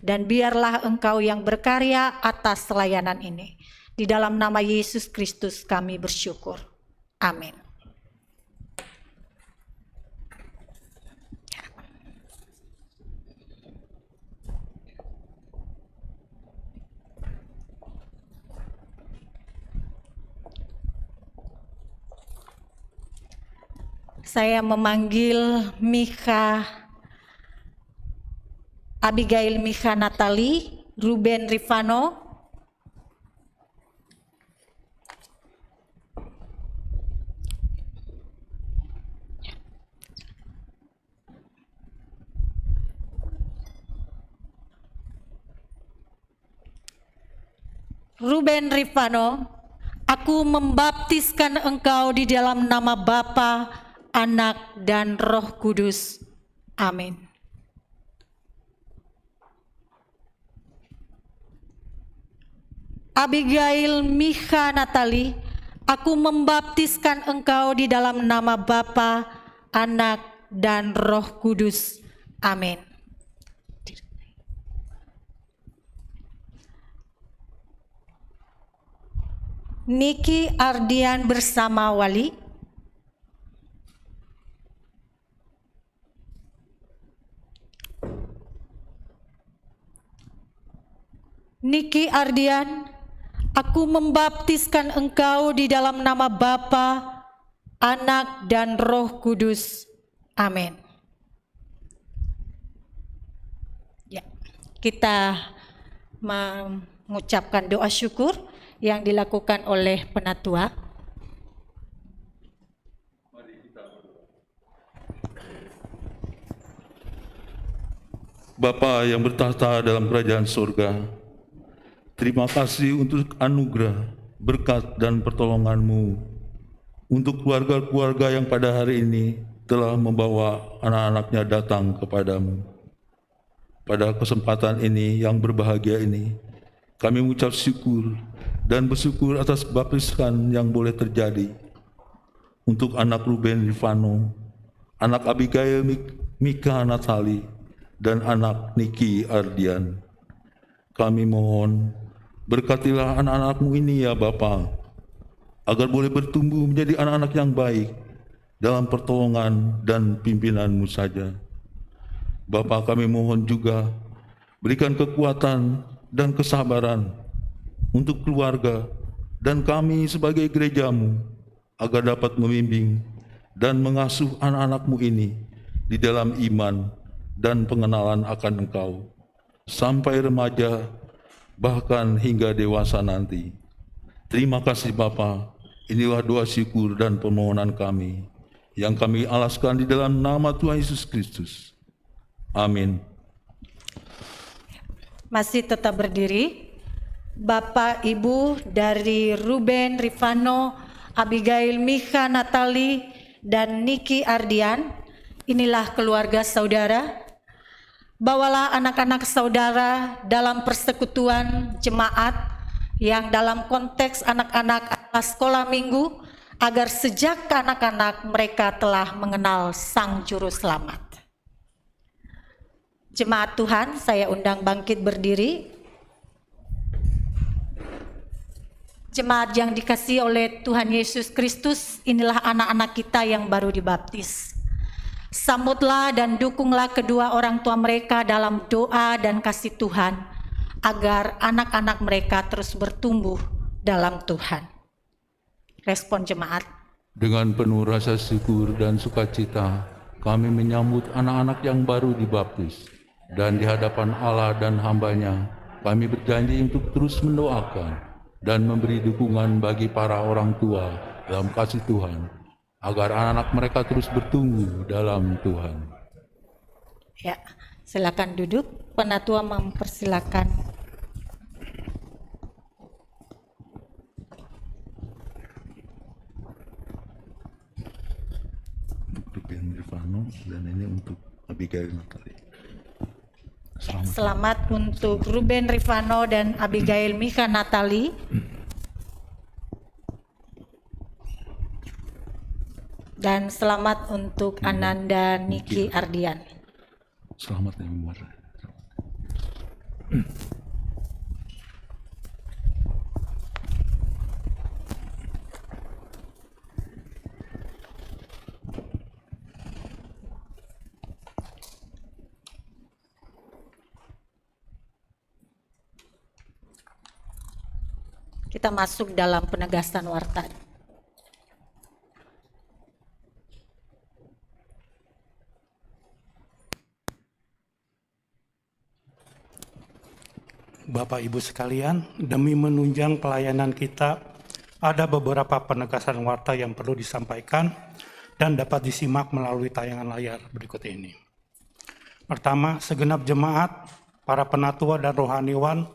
Dan biarlah Engkau yang berkarya atas layanan ini. Di dalam nama Yesus Kristus kami bersyukur. Amin. Saya memanggil Abigail Micha Natali, Ruben Rifano, Ruben Rifano, aku membaptiskan engkau di dalam nama Bapa, Anak, dan Roh Kudus. Amin. Abigail Mika Natali, aku membaptiskan engkau di dalam nama Bapa, Anak, dan Roh Kudus. Amin. Niki Ardian bersama Wali. Niki Ardian, aku membaptiskan engkau di dalam nama Bapa, Anak, dan Roh Kudus. Amin. Ya, kita mengucapkan doa syukur yang dilakukan oleh penatua. Bapa yang bertahta dalam kerajaan surga, terima kasih untuk anugerah, berkat, dan pertolongan-Mu untuk keluarga-keluarga yang pada hari ini telah membawa anak-anaknya datang kepadamu. Pada kesempatan ini yang berbahagia ini, kami mengucap syukur dan bersyukur atas baptisan yang boleh terjadi untuk anak Ruben Rifano, anak Abigail Mika Natali, dan anak Niki Ardian. Kami mohon, berkatilah anak-anak-Mu ini ya Bapa, agar boleh bertumbuh menjadi anak-anak yang baik dalam pertolongan dan pimpinan-Mu saja. Bapa, kami mohon juga, berikan kekuatan dan kesabaran untuk keluarga dan kami sebagai gereja-Mu, agar dapat membimbing dan mengasuh anak-anak-Mu ini di dalam iman dan pengenalan akan Engkau, sampai remaja, bahkan hingga dewasa nanti. Terima kasih Bapa, inilah doa syukur dan permohonan kami, yang kami alaskan di dalam nama Tuhan Yesus Kristus. Amin. Masih tetap berdiri. Bapak Ibu dari Ruben Rifano, Abigail Mika Natali, dan Niki Ardian, inilah keluarga saudara. Bawalah anak-anak saudara dalam persekutuan jemaat yang dalam konteks anak-anak sekolah minggu, agar sejak anak-anak mereka telah mengenal Sang Juru Selamat. Jemaat Tuhan, saya undang bangkit berdiri. Jemaat yang dikasihi oleh Tuhan Yesus Kristus, inilah anak-anak kita yang baru dibaptis. Sambutlah dan dukunglah kedua orang tua mereka dalam doa dan kasih Tuhan, agar anak-anak mereka terus bertumbuh dalam Tuhan. Respon jemaat. Dengan penuh rasa syukur dan sukacita, kami menyambut anak-anak yang baru dibaptis, dan di hadapan Allah dan hamba-Nya, kami berjanji untuk terus mendoakan dan memberi dukungan bagi para orang tua dalam kasih Tuhan, agar anak-anak mereka terus bertumbuh dalam Tuhan. Ya, silakan duduk. Penatua mempersilakan. Untuk Ruben Rifano, dan ini untuk Abigail Natali. Selamat untuk Ruben Rifano dan Abigail Mika Natali. Dan selamat untuk Ananda Niki Ardian. Selamat ya Umar. Kita masuk dalam penegasan warta. Bapak Ibu sekalian, demi menunjang pelayanan kita, ada beberapa penegasan warta yang perlu disampaikan dan dapat disimak melalui tayangan layar berikut ini. Pertama, segenap jemaat, para penatua dan rohaniwan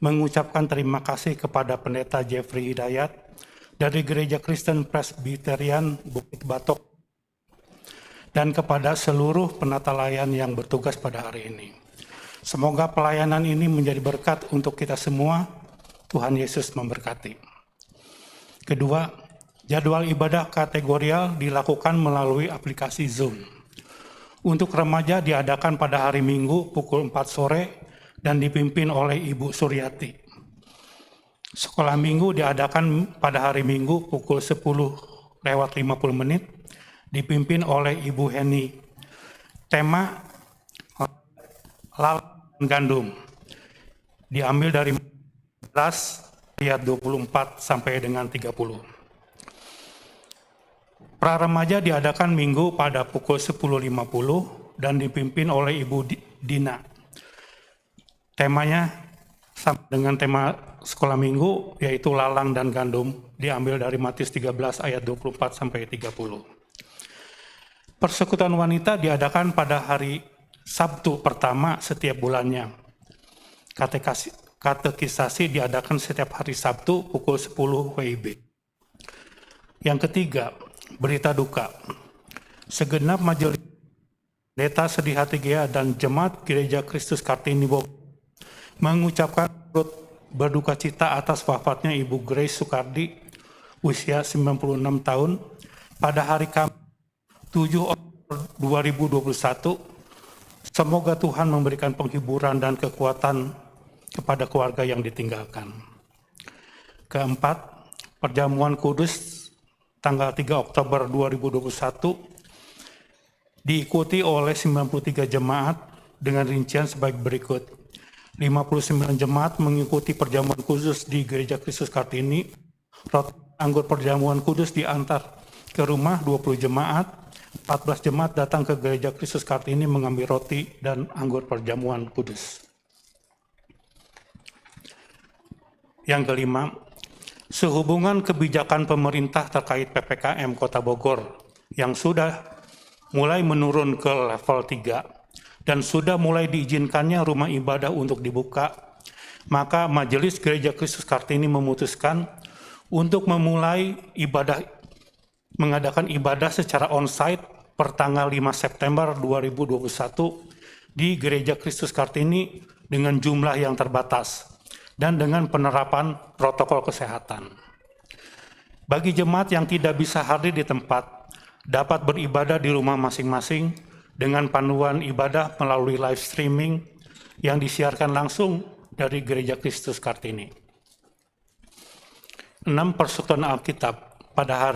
mengucapkan terima kasih kepada Pendeta Jeffrey Hidayat dari Gereja Kristen Presbyterian Bukit Batok dan kepada seluruh penata layan yang bertugas pada hari ini. Semoga pelayanan ini menjadi berkat untuk kita semua. Tuhan Yesus memberkati. Kedua, jadwal ibadah kategorial dilakukan melalui aplikasi Zoom. Untuk remaja diadakan pada hari Minggu pukul 4 sore dan dipimpin oleh Ibu Suryati. Sekolah Minggu diadakan pada hari Minggu pukul 10:50 dipimpin oleh Ibu Heni. Tema lalat dan gandum diambil dari 11 ayat 24 sampai dengan 30. Praremaja diadakan Minggu pada pukul 10.50 dan dipimpin oleh Ibu Dina. Temanya sama dengan tema sekolah Minggu, yaitu lalang dan gandum, diambil dari Matius 13 ayat 24 sampai 30. Persekutuan wanita diadakan pada hari Sabtu pertama setiap bulannya. Katekisasi diadakan setiap hari Sabtu pukul 10 WIB. Yang ketiga, berita duka. Segenap majelis Pendeta Sedih Hati Gea dan Jemaat Gereja Kristus Kartini Bogor mengucapkan berduka cita atas wafatnya Ibu Grace Sukardi, usia 96 tahun, pada hari Kamis 7 Oktober 2021. Semoga Tuhan memberikan penghiburan dan kekuatan kepada keluarga yang ditinggalkan. Keempat, perjamuan kudus tanggal 3 Oktober 2021 diikuti oleh 93 jemaat dengan rincian sebagai berikut. 59 jemaat mengikuti perjamuan kudus di Gereja Kristus Kartini. Anggur perjamuan kudus diantar ke rumah 20 jemaat. 14 jemaat datang ke Gereja Kristus Kartini mengambil roti dan anggur perjamuan kudus. Yang kelima, sehubungan kebijakan pemerintah terkait PPKM Kota Bogor yang sudah mulai menurun ke level 3 dan sudah mulai diizinkannya rumah ibadah untuk dibuka, maka Majelis Gereja Kristus Kartini memutuskan untuk memulai mengadakan ibadah secara on-site per tanggal 5 September 2021 di Gereja Kristus Kartini dengan jumlah yang terbatas dan dengan penerapan protokol kesehatan. Bagi jemaat yang tidak bisa hadir di tempat, dapat beribadah di rumah masing-masing dengan panduan ibadah melalui live streaming yang disiarkan langsung dari Gereja Kristus Kartini. 6. Persekutuan Alkitab pada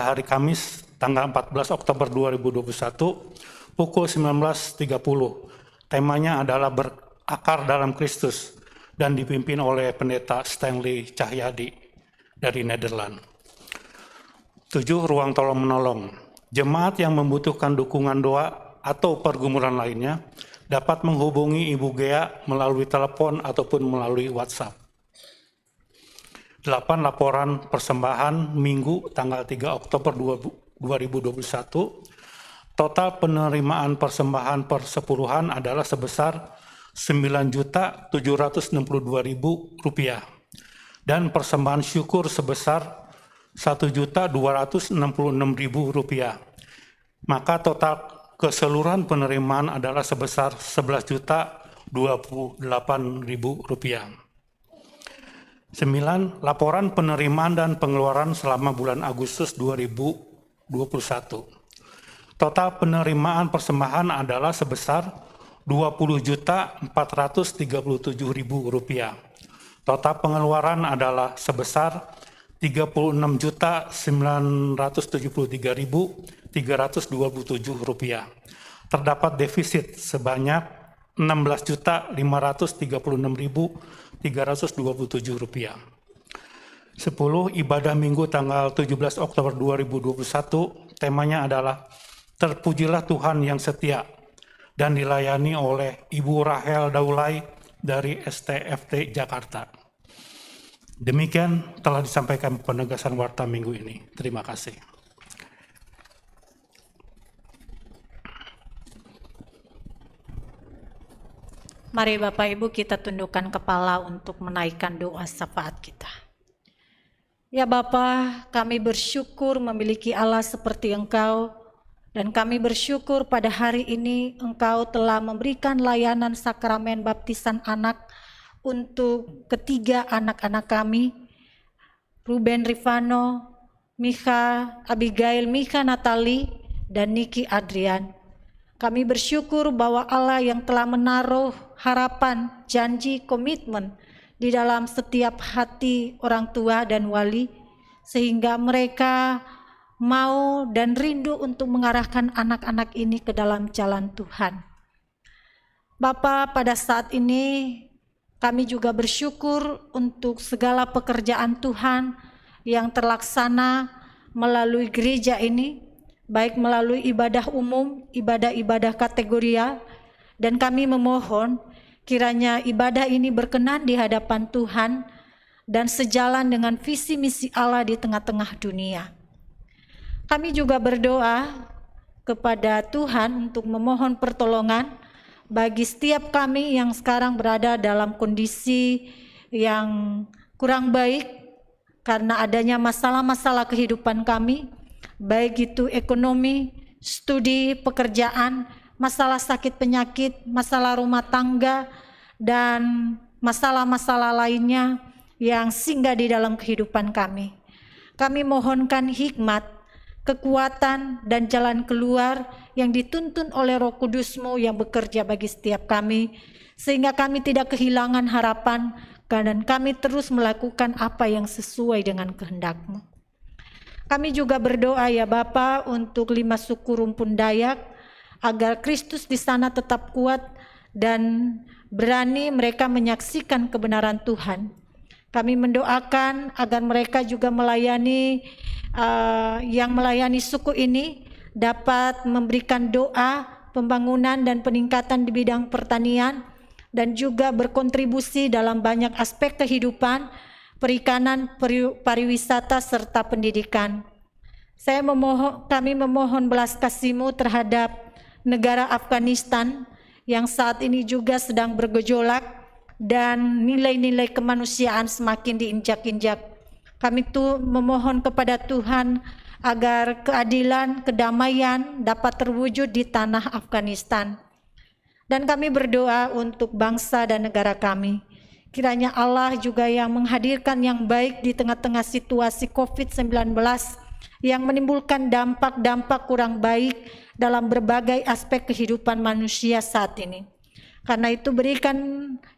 hari Kamis tanggal 14 Oktober 2021 pukul 19.30. Temanya adalah berakar dalam Kristus dan dipimpin oleh Pendeta Stanley Cahyadi dari Nederland. 7. Ruang tolong menolong. Jemaat yang membutuhkan dukungan doa atau pergumulan lainnya dapat menghubungi Ibu Gea melalui telepon ataupun melalui WhatsApp. 8. Laporan persembahan Minggu tanggal 3 Oktober 2021. Total penerimaan persembahan persepuluhan adalah sebesar Rp9.762.000 dan persembahan syukur sebesar Rp1.266.000. Maka total keseluruhan penerimaan adalah sebesar Rp11.028.000. 9. Laporan penerimaan dan pengeluaran selama bulan Agustus 2021. Total penerimaan persembahan adalah sebesar Rp20.437.000. Total pengeluaran adalah sebesar Rp36.973.327. Terdapat defisit sebanyak Rp16.536.327. 10. Ibadah Minggu tanggal 17 Oktober 2021, temanya adalah Terpujilah Tuhan yang setia dan dilayani oleh Ibu Rahel Daulay dari STFT Jakarta. Demikian telah disampaikan penegasan warta minggu ini. Terima kasih. Mari Bapak Ibu kita tundukkan kepala untuk menaikkan doa syafaat kita. Ya Bapa, kami bersyukur memiliki Allah seperti Engkau, dan kami bersyukur pada hari ini Engkau telah memberikan layanan sakramen baptisan anak untuk ketiga anak-anak kami, Ruben Rifano, Mika Abigail, Mika Natali, dan Niki Adrian. Kami bersyukur bahwa Allah yang telah menaruh harapan, janji, komitmen di dalam setiap hati orang tua dan wali, sehingga mereka mau dan rindu untuk mengarahkan anak-anak ini ke dalam jalan Tuhan. Bapa, pada saat ini kami juga bersyukur untuk segala pekerjaan Tuhan yang terlaksana melalui gereja ini, baik melalui ibadah umum, ibadah-ibadah kategoria, dan kami memohon kiranya ibadah ini berkenan di hadapan Tuhan dan sejalan dengan visi misi Allah di tengah-tengah dunia. Kami juga berdoa kepada Tuhan untuk memohon pertolongan bagi setiap kami yang sekarang berada dalam kondisi yang kurang baik karena adanya masalah-masalah kehidupan kami, baik itu ekonomi, studi, pekerjaan, masalah sakit penyakit, masalah rumah tangga, dan masalah-masalah lainnya yang singgah di dalam kehidupan kami. Kami mohonkan hikmat, kekuatan, dan jalan keluar yang dituntun oleh Roh Kudus-Mu yang bekerja bagi setiap kami, sehingga kami tidak kehilangan harapan dan kami terus melakukan apa yang sesuai dengan kehendak-Mu. Kami juga berdoa ya Bapa untuk 5 suku rumpun Dayak, agar Kristus di sana tetap kuat dan berani mereka menyaksikan kebenaran Tuhan. Kami mendoakan agar mereka juga melayani yang melayani suku ini dapat memberikan doa, pembangunan dan peningkatan di bidang pertanian, dan juga berkontribusi dalam banyak aspek kehidupan, perikanan, pariwisata, serta pendidikan. Kami memohon belas kasih-Mu terhadap negara Afghanistan yang saat ini juga sedang bergejolak dan nilai-nilai kemanusiaan semakin diinjak-injak. Kami memohon kepada Tuhan agar keadilan, kedamaian dapat terwujud di tanah Afghanistan. Dan kami berdoa untuk bangsa dan negara kami. Kiranya Allah juga yang menghadirkan yang baik di tengah-tengah situasi COVID-19 yang menimbulkan dampak-dampak kurang baik dalam berbagai aspek kehidupan manusia saat ini. Karena itu berikan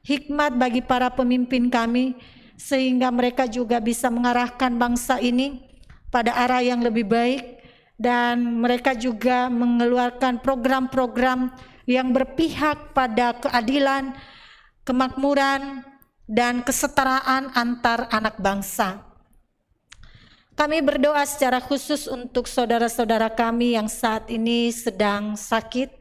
hikmat bagi para pemimpin kami, sehingga mereka juga bisa mengarahkan bangsa ini pada arah yang lebih baik, dan mereka juga mengeluarkan program-program yang berpihak pada keadilan, kemakmuran, dan kesetaraan antar anak bangsa. Kami berdoa secara khusus untuk saudara-saudara kami yang saat ini sedang sakit.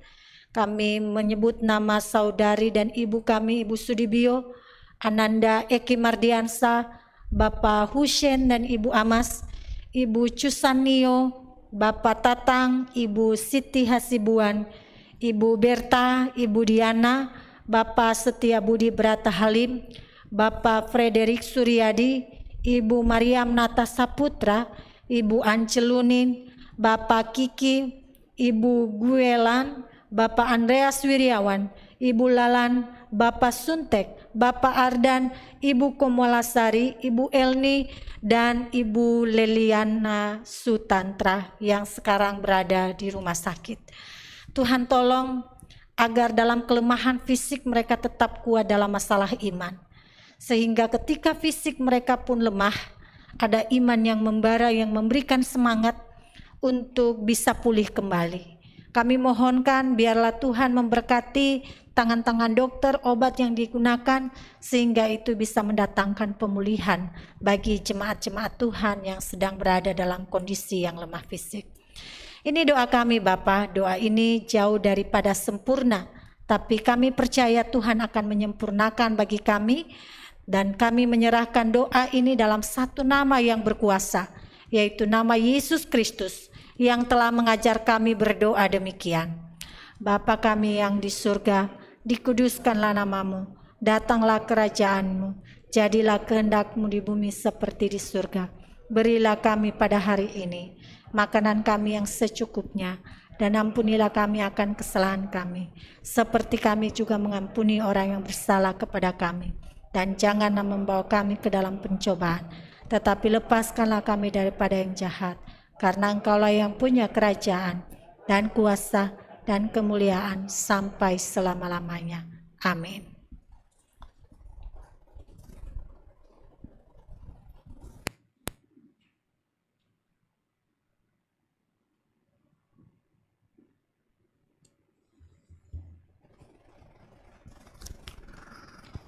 Kami menyebut nama saudari dan ibu kami, Ibu Sudibyo, Ananda Eki Mardiansa, Bapak Hussein dan Ibu Amas, Ibu Cusanio, Bapak Tatang, Ibu Siti Hasibuan, Ibu Berta, Ibu Diana, Bapak Setia Budi Brata Halim, Bapak Frederik Suryadi, Ibu Mariam Nata Saputra, Ibu Ancelunin, Bapak Kiki, Ibu Guelan, Bapak Andreas Wiryawan, Ibu Lalan, Bapak Suntek, Bapak Ardan, Ibu Komolasari, Ibu Elni, dan Ibu Leliana Sutantra yang sekarang berada di rumah sakit. Tuhan tolong agar dalam kelemahan fisik mereka tetap kuat dalam masalah iman. Sehingga ketika fisik mereka pun lemah, ada iman yang membara yang memberikan semangat untuk bisa pulih kembali. Kami mohonkan biarlah Tuhan memberkati tangan-tangan dokter, obat yang digunakan, sehingga itu bisa mendatangkan pemulihan bagi jemaat-jemaat Tuhan yang sedang berada dalam kondisi yang lemah fisik. Ini doa kami Bapa, doa ini jauh daripada sempurna, tapi kami percaya Tuhan akan menyempurnakan bagi kami, dan kami menyerahkan doa ini dalam satu nama yang berkuasa, yaitu nama Yesus Kristus yang telah mengajar kami berdoa demikian. Bapa kami yang di surga, dikuduskanlah namamu, datanglah kerajaanmu, jadilah kehendak-Mu di bumi seperti di surga. Berilah kami pada hari ini makanan kami yang secukupnya, dan ampunilah kami akan kesalahan kami, seperti kami juga mengampuni orang yang bersalah kepada kami. Dan janganlah membawa kami ke dalam pencobaan, tetapi lepaskanlah kami daripada yang jahat, karena Engkaulah yang punya kerajaan dan kuasa dan kemuliaan sampai selama-lamanya. Amin.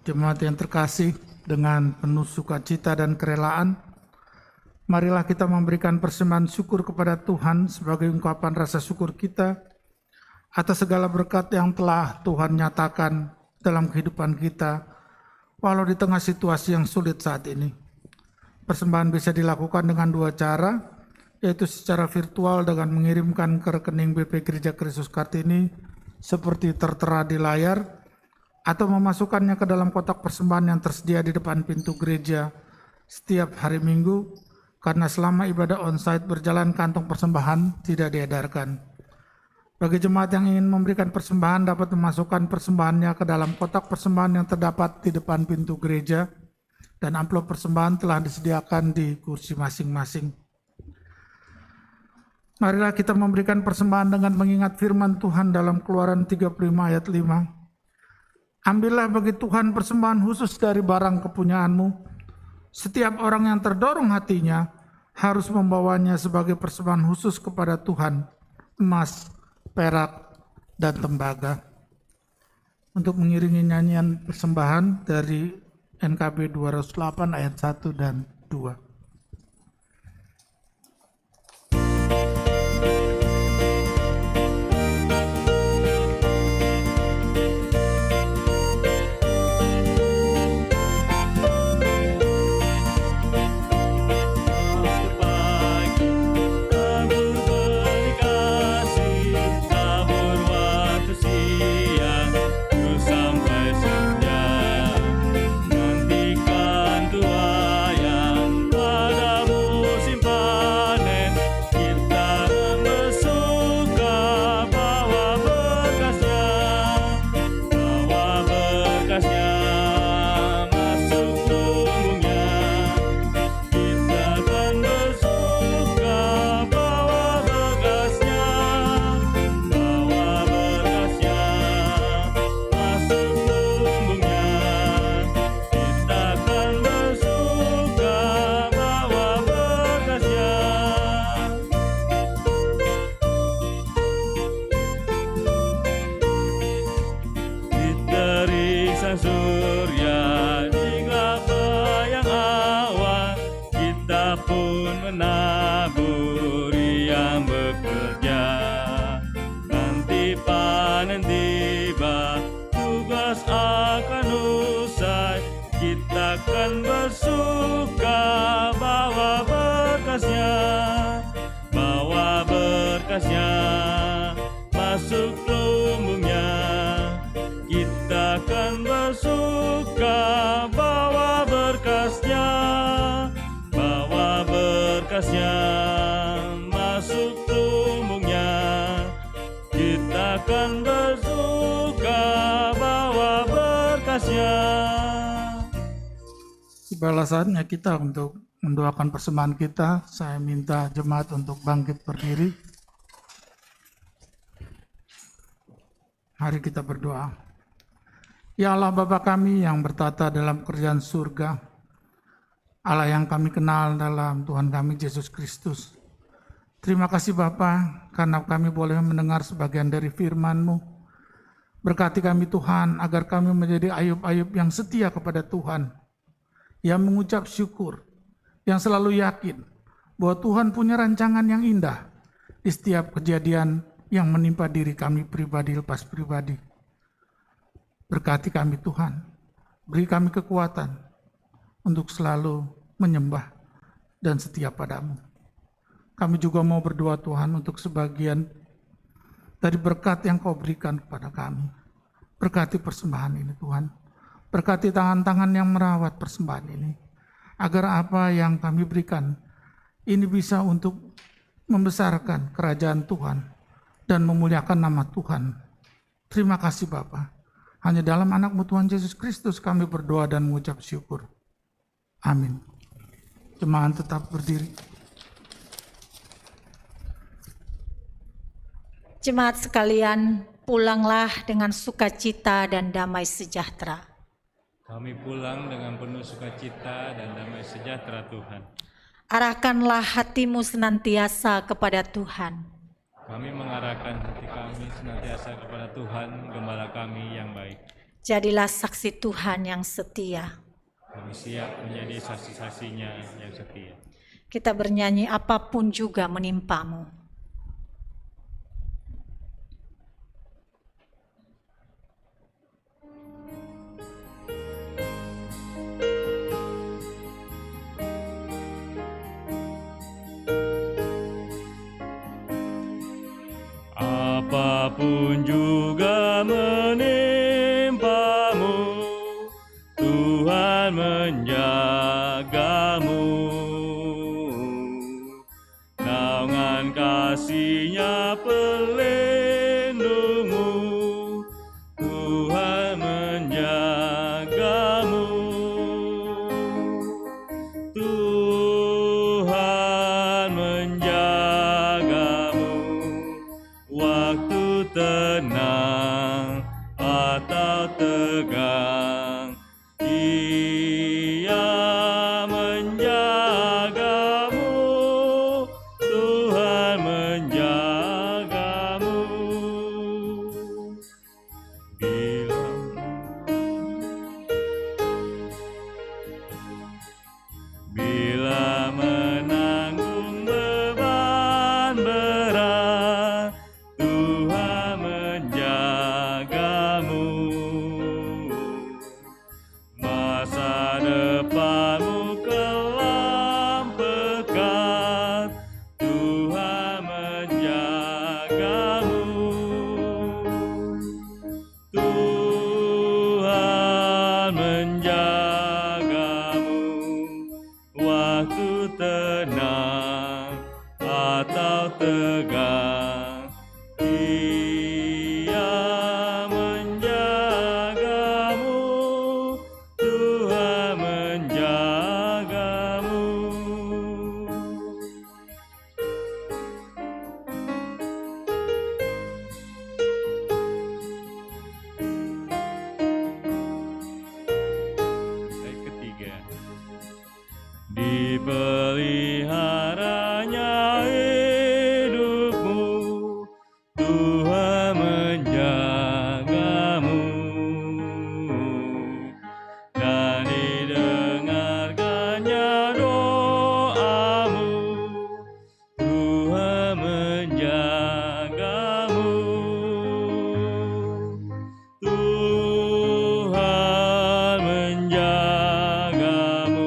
Jemaat yang terkasih, dengan penuh sukacita dan kerelaan, marilah kita memberikan persembahan syukur kepada Tuhan sebagai ungkapan rasa syukur kita atas segala berkat yang telah Tuhan nyatakan dalam kehidupan kita, walau di tengah situasi yang sulit saat ini. Persembahan bisa dilakukan dengan dua cara, yaitu secara virtual dengan mengirimkan ke rekening BP Gereja Kristus Kartini seperti tertera di layar, atau memasukkannya ke dalam kotak persembahan yang tersedia di depan pintu gereja setiap hari Minggu, karena selama ibadah onsite berjalan kantong persembahan tidak diedarkan. Bagi jemaat yang ingin memberikan persembahan dapat memasukkan persembahannya ke dalam kotak persembahan yang terdapat di depan pintu gereja, dan amplop persembahan telah disediakan di kursi masing-masing. Marilah kita memberikan persembahan dengan mengingat firman Tuhan dalam Keluaran 35 ayat 5. Ambillah bagi Tuhan persembahan khusus dari barang kepunyaanmu. Setiap orang yang terdorong hatinya harus membawanya sebagai persembahan khusus kepada Tuhan, emas, perak, dan tembaga. Untuk mengiringi nyanyian persembahan dari NKB 208 ayat 1 dan 2. Masuk lumbungnya, kita akan bersuka, bawa berkasnya, masuk lumbungnya, kita akan bersuka, bawa berkasnya. Tibalah saatnya kita untuk mendoakan persembahan kita. Saya minta jemaat untuk bangkit berdiri. Mari kita berdoa. Ya Allah Bapa kami yang bertata dalam kerajaan surga, Allah yang kami kenal dalam Tuhan kami Yesus Kristus. Terima kasih Bapa karena kami boleh mendengar sebagian dari firman-Mu. Berkati kami Tuhan agar kami menjadi Ayub-Ayub yang setia kepada Tuhan, yang mengucap syukur, yang selalu yakin bahwa Tuhan punya rancangan yang indah di setiap kejadian yang menimpa diri kami pribadi lepas pribadi. Berkati kami Tuhan, beri kami kekuatan untuk selalu menyembah dan setia padamu. Kami juga mau berdoa Tuhan untuk sebagian dari berkat yang Kau berikan kepada kami. Berkati persembahan ini Tuhan. Berkati tangan-tangan yang merawat persembahan ini. Agar apa yang kami berikan ini bisa untuk membesarkan kerajaan Tuhan dan memuliakan nama Tuhan. Terima kasih Bapa. Hanya dalam anak-Mu Tuhan Yesus Kristus kami berdoa dan mengucap syukur. Amin. Jemaat tetap berdiri. Jemaat sekalian, pulanglah dengan sukacita dan damai sejahtera. Kami pulang dengan penuh sukacita dan damai sejahtera Tuhan. Arahkanlah hatimu senantiasa kepada Tuhan. Kami mengarahkan hati kami senantiasa kepada Tuhan, Gembala kami yang baik. Jadilah saksi Tuhan yang setia. Kami siap menjadi saksi-saksinya yang setia. Kita bernyanyi apapun juga menimpamu. Apapun juga menimpamu, Tuhan menjagamu. Naungan kasih-Nya pelindungmu, Tuhan menjagamu. Tuhan menjagamu waktu tenang atau tegang, Ia menjagamu, Tuhan menjagamu. Bila menanggung beban berat, Tuhan menjagamu. Masa depanmu kelam pekat, Tuhan menjagamu. Tuhan menjagamu waktu tenang atau tegang, Ia menjagamu, Tuhan menjagamu. Ayat ketiga. Dipeliharanya hidupmu, Tuhan menjagamu. Dan didengarkannya doamu, Tuhan menjagamu. Tuhan menjagamu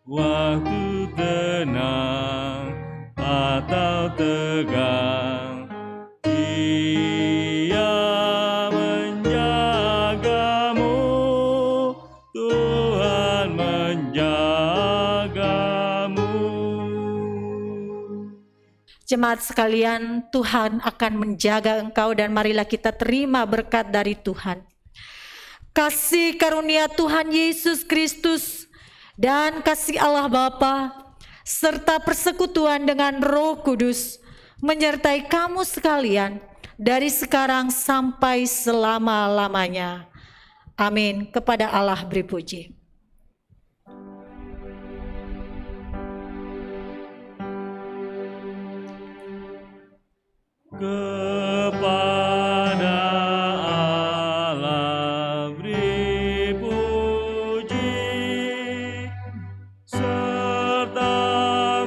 waktu tenang atau tegang, Ia menjagamu, Tuhan menjagamu. Jemaat sekalian, Tuhan akan menjaga engkau dan marilah kita terima berkat dari Tuhan. Kasih karunia Tuhan Yesus Kristus dan kasih Allah Bapa serta persekutuan dengan Roh Kudus menyertai kamu sekalian dari sekarang sampai selama-lamanya. Amin. Kepada Allah beri puji. Kepada Allah beri puji, serta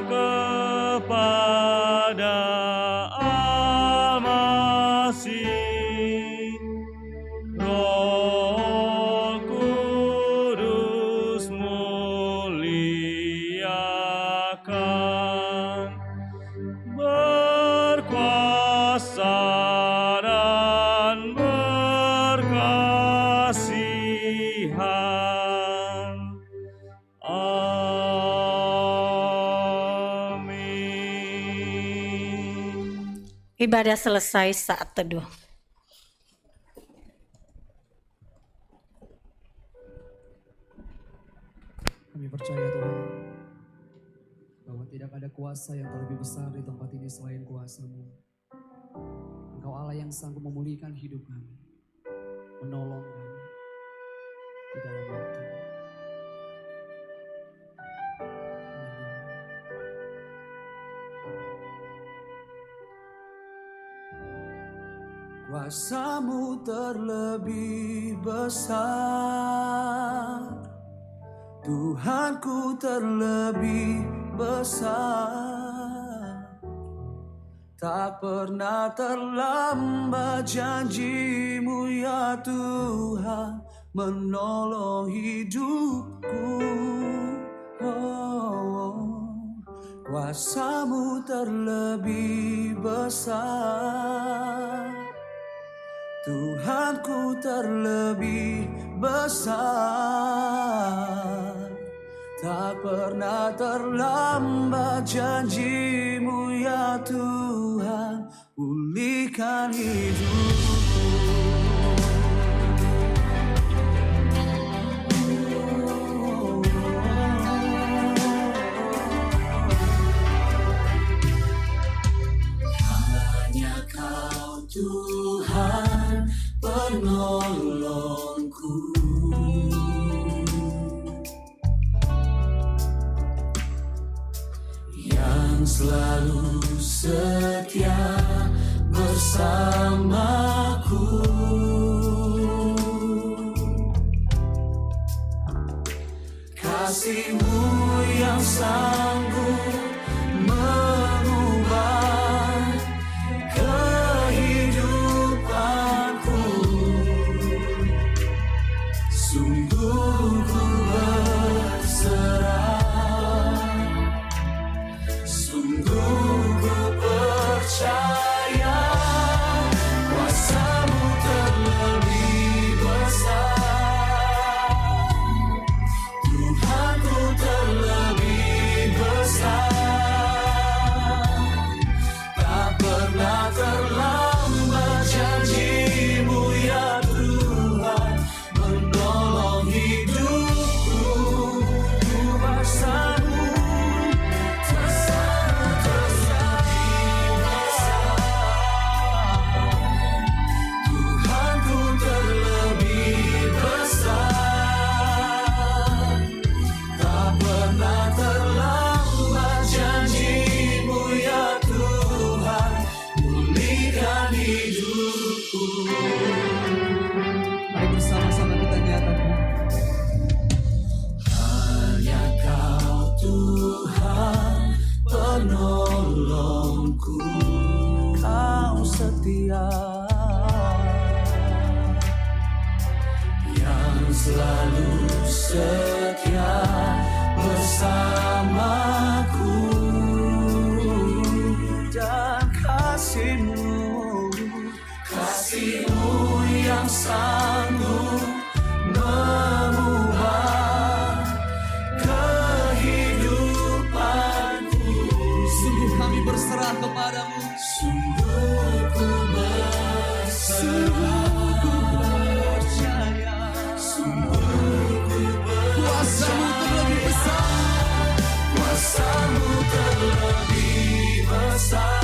kepada Al-Masih, Roh Kudus muliakan, berkuasa Ibadah selesai, saat teduh. Kami percaya Tuhan, bahwa tidak ada kuasa yang lebih besar di tempat ini selain kuasa-Mu. Engkau Allah yang sanggup memulihkan hidup kami, menolong kami di dalam waktu. Kuasa-Mu terlebih besar, Tuhanku terlebih besar. Tak pernah terlambat janji-Mu ya Tuhan, menolong hidupku. Kuasa-Mu terlebih besar, Tuhanku terlebih besar. Tak pernah terlambat janji-Mu ya Tuhan, pulihkan hidupku. Hanya Kau Tuhan penolongku, yang selalu setia bersamaku. Kasih-Mu yang sanggup mengubah kehidupanku. Sungguh ku berserah, sungguh ku percaya. Kuasa-Mu terlebih besar, Tuhanku terlebih besar. Tak pernah terlambat janji-Mu ya Tuhan, menolong hidupku. Kuasa-Mu terlebih besar, Tuhanku terlebih besar. Tak pernah terlambat janji-Mu ya Tuhan, pulihkan hidupku. Mari bersama-sama kita nyatakan, hanya Kau Tuhan penolongku. Kau setia, yang selalu setia bersamaku. Dan kasih-Mu yang sanggup mengubah kehidupanku. Sungguh kami berserah kepadamu, sungguh ku berserah, percaya, sungguh ku kuasa-Mu terlebih besar, kuasa-Mu terlebih besar.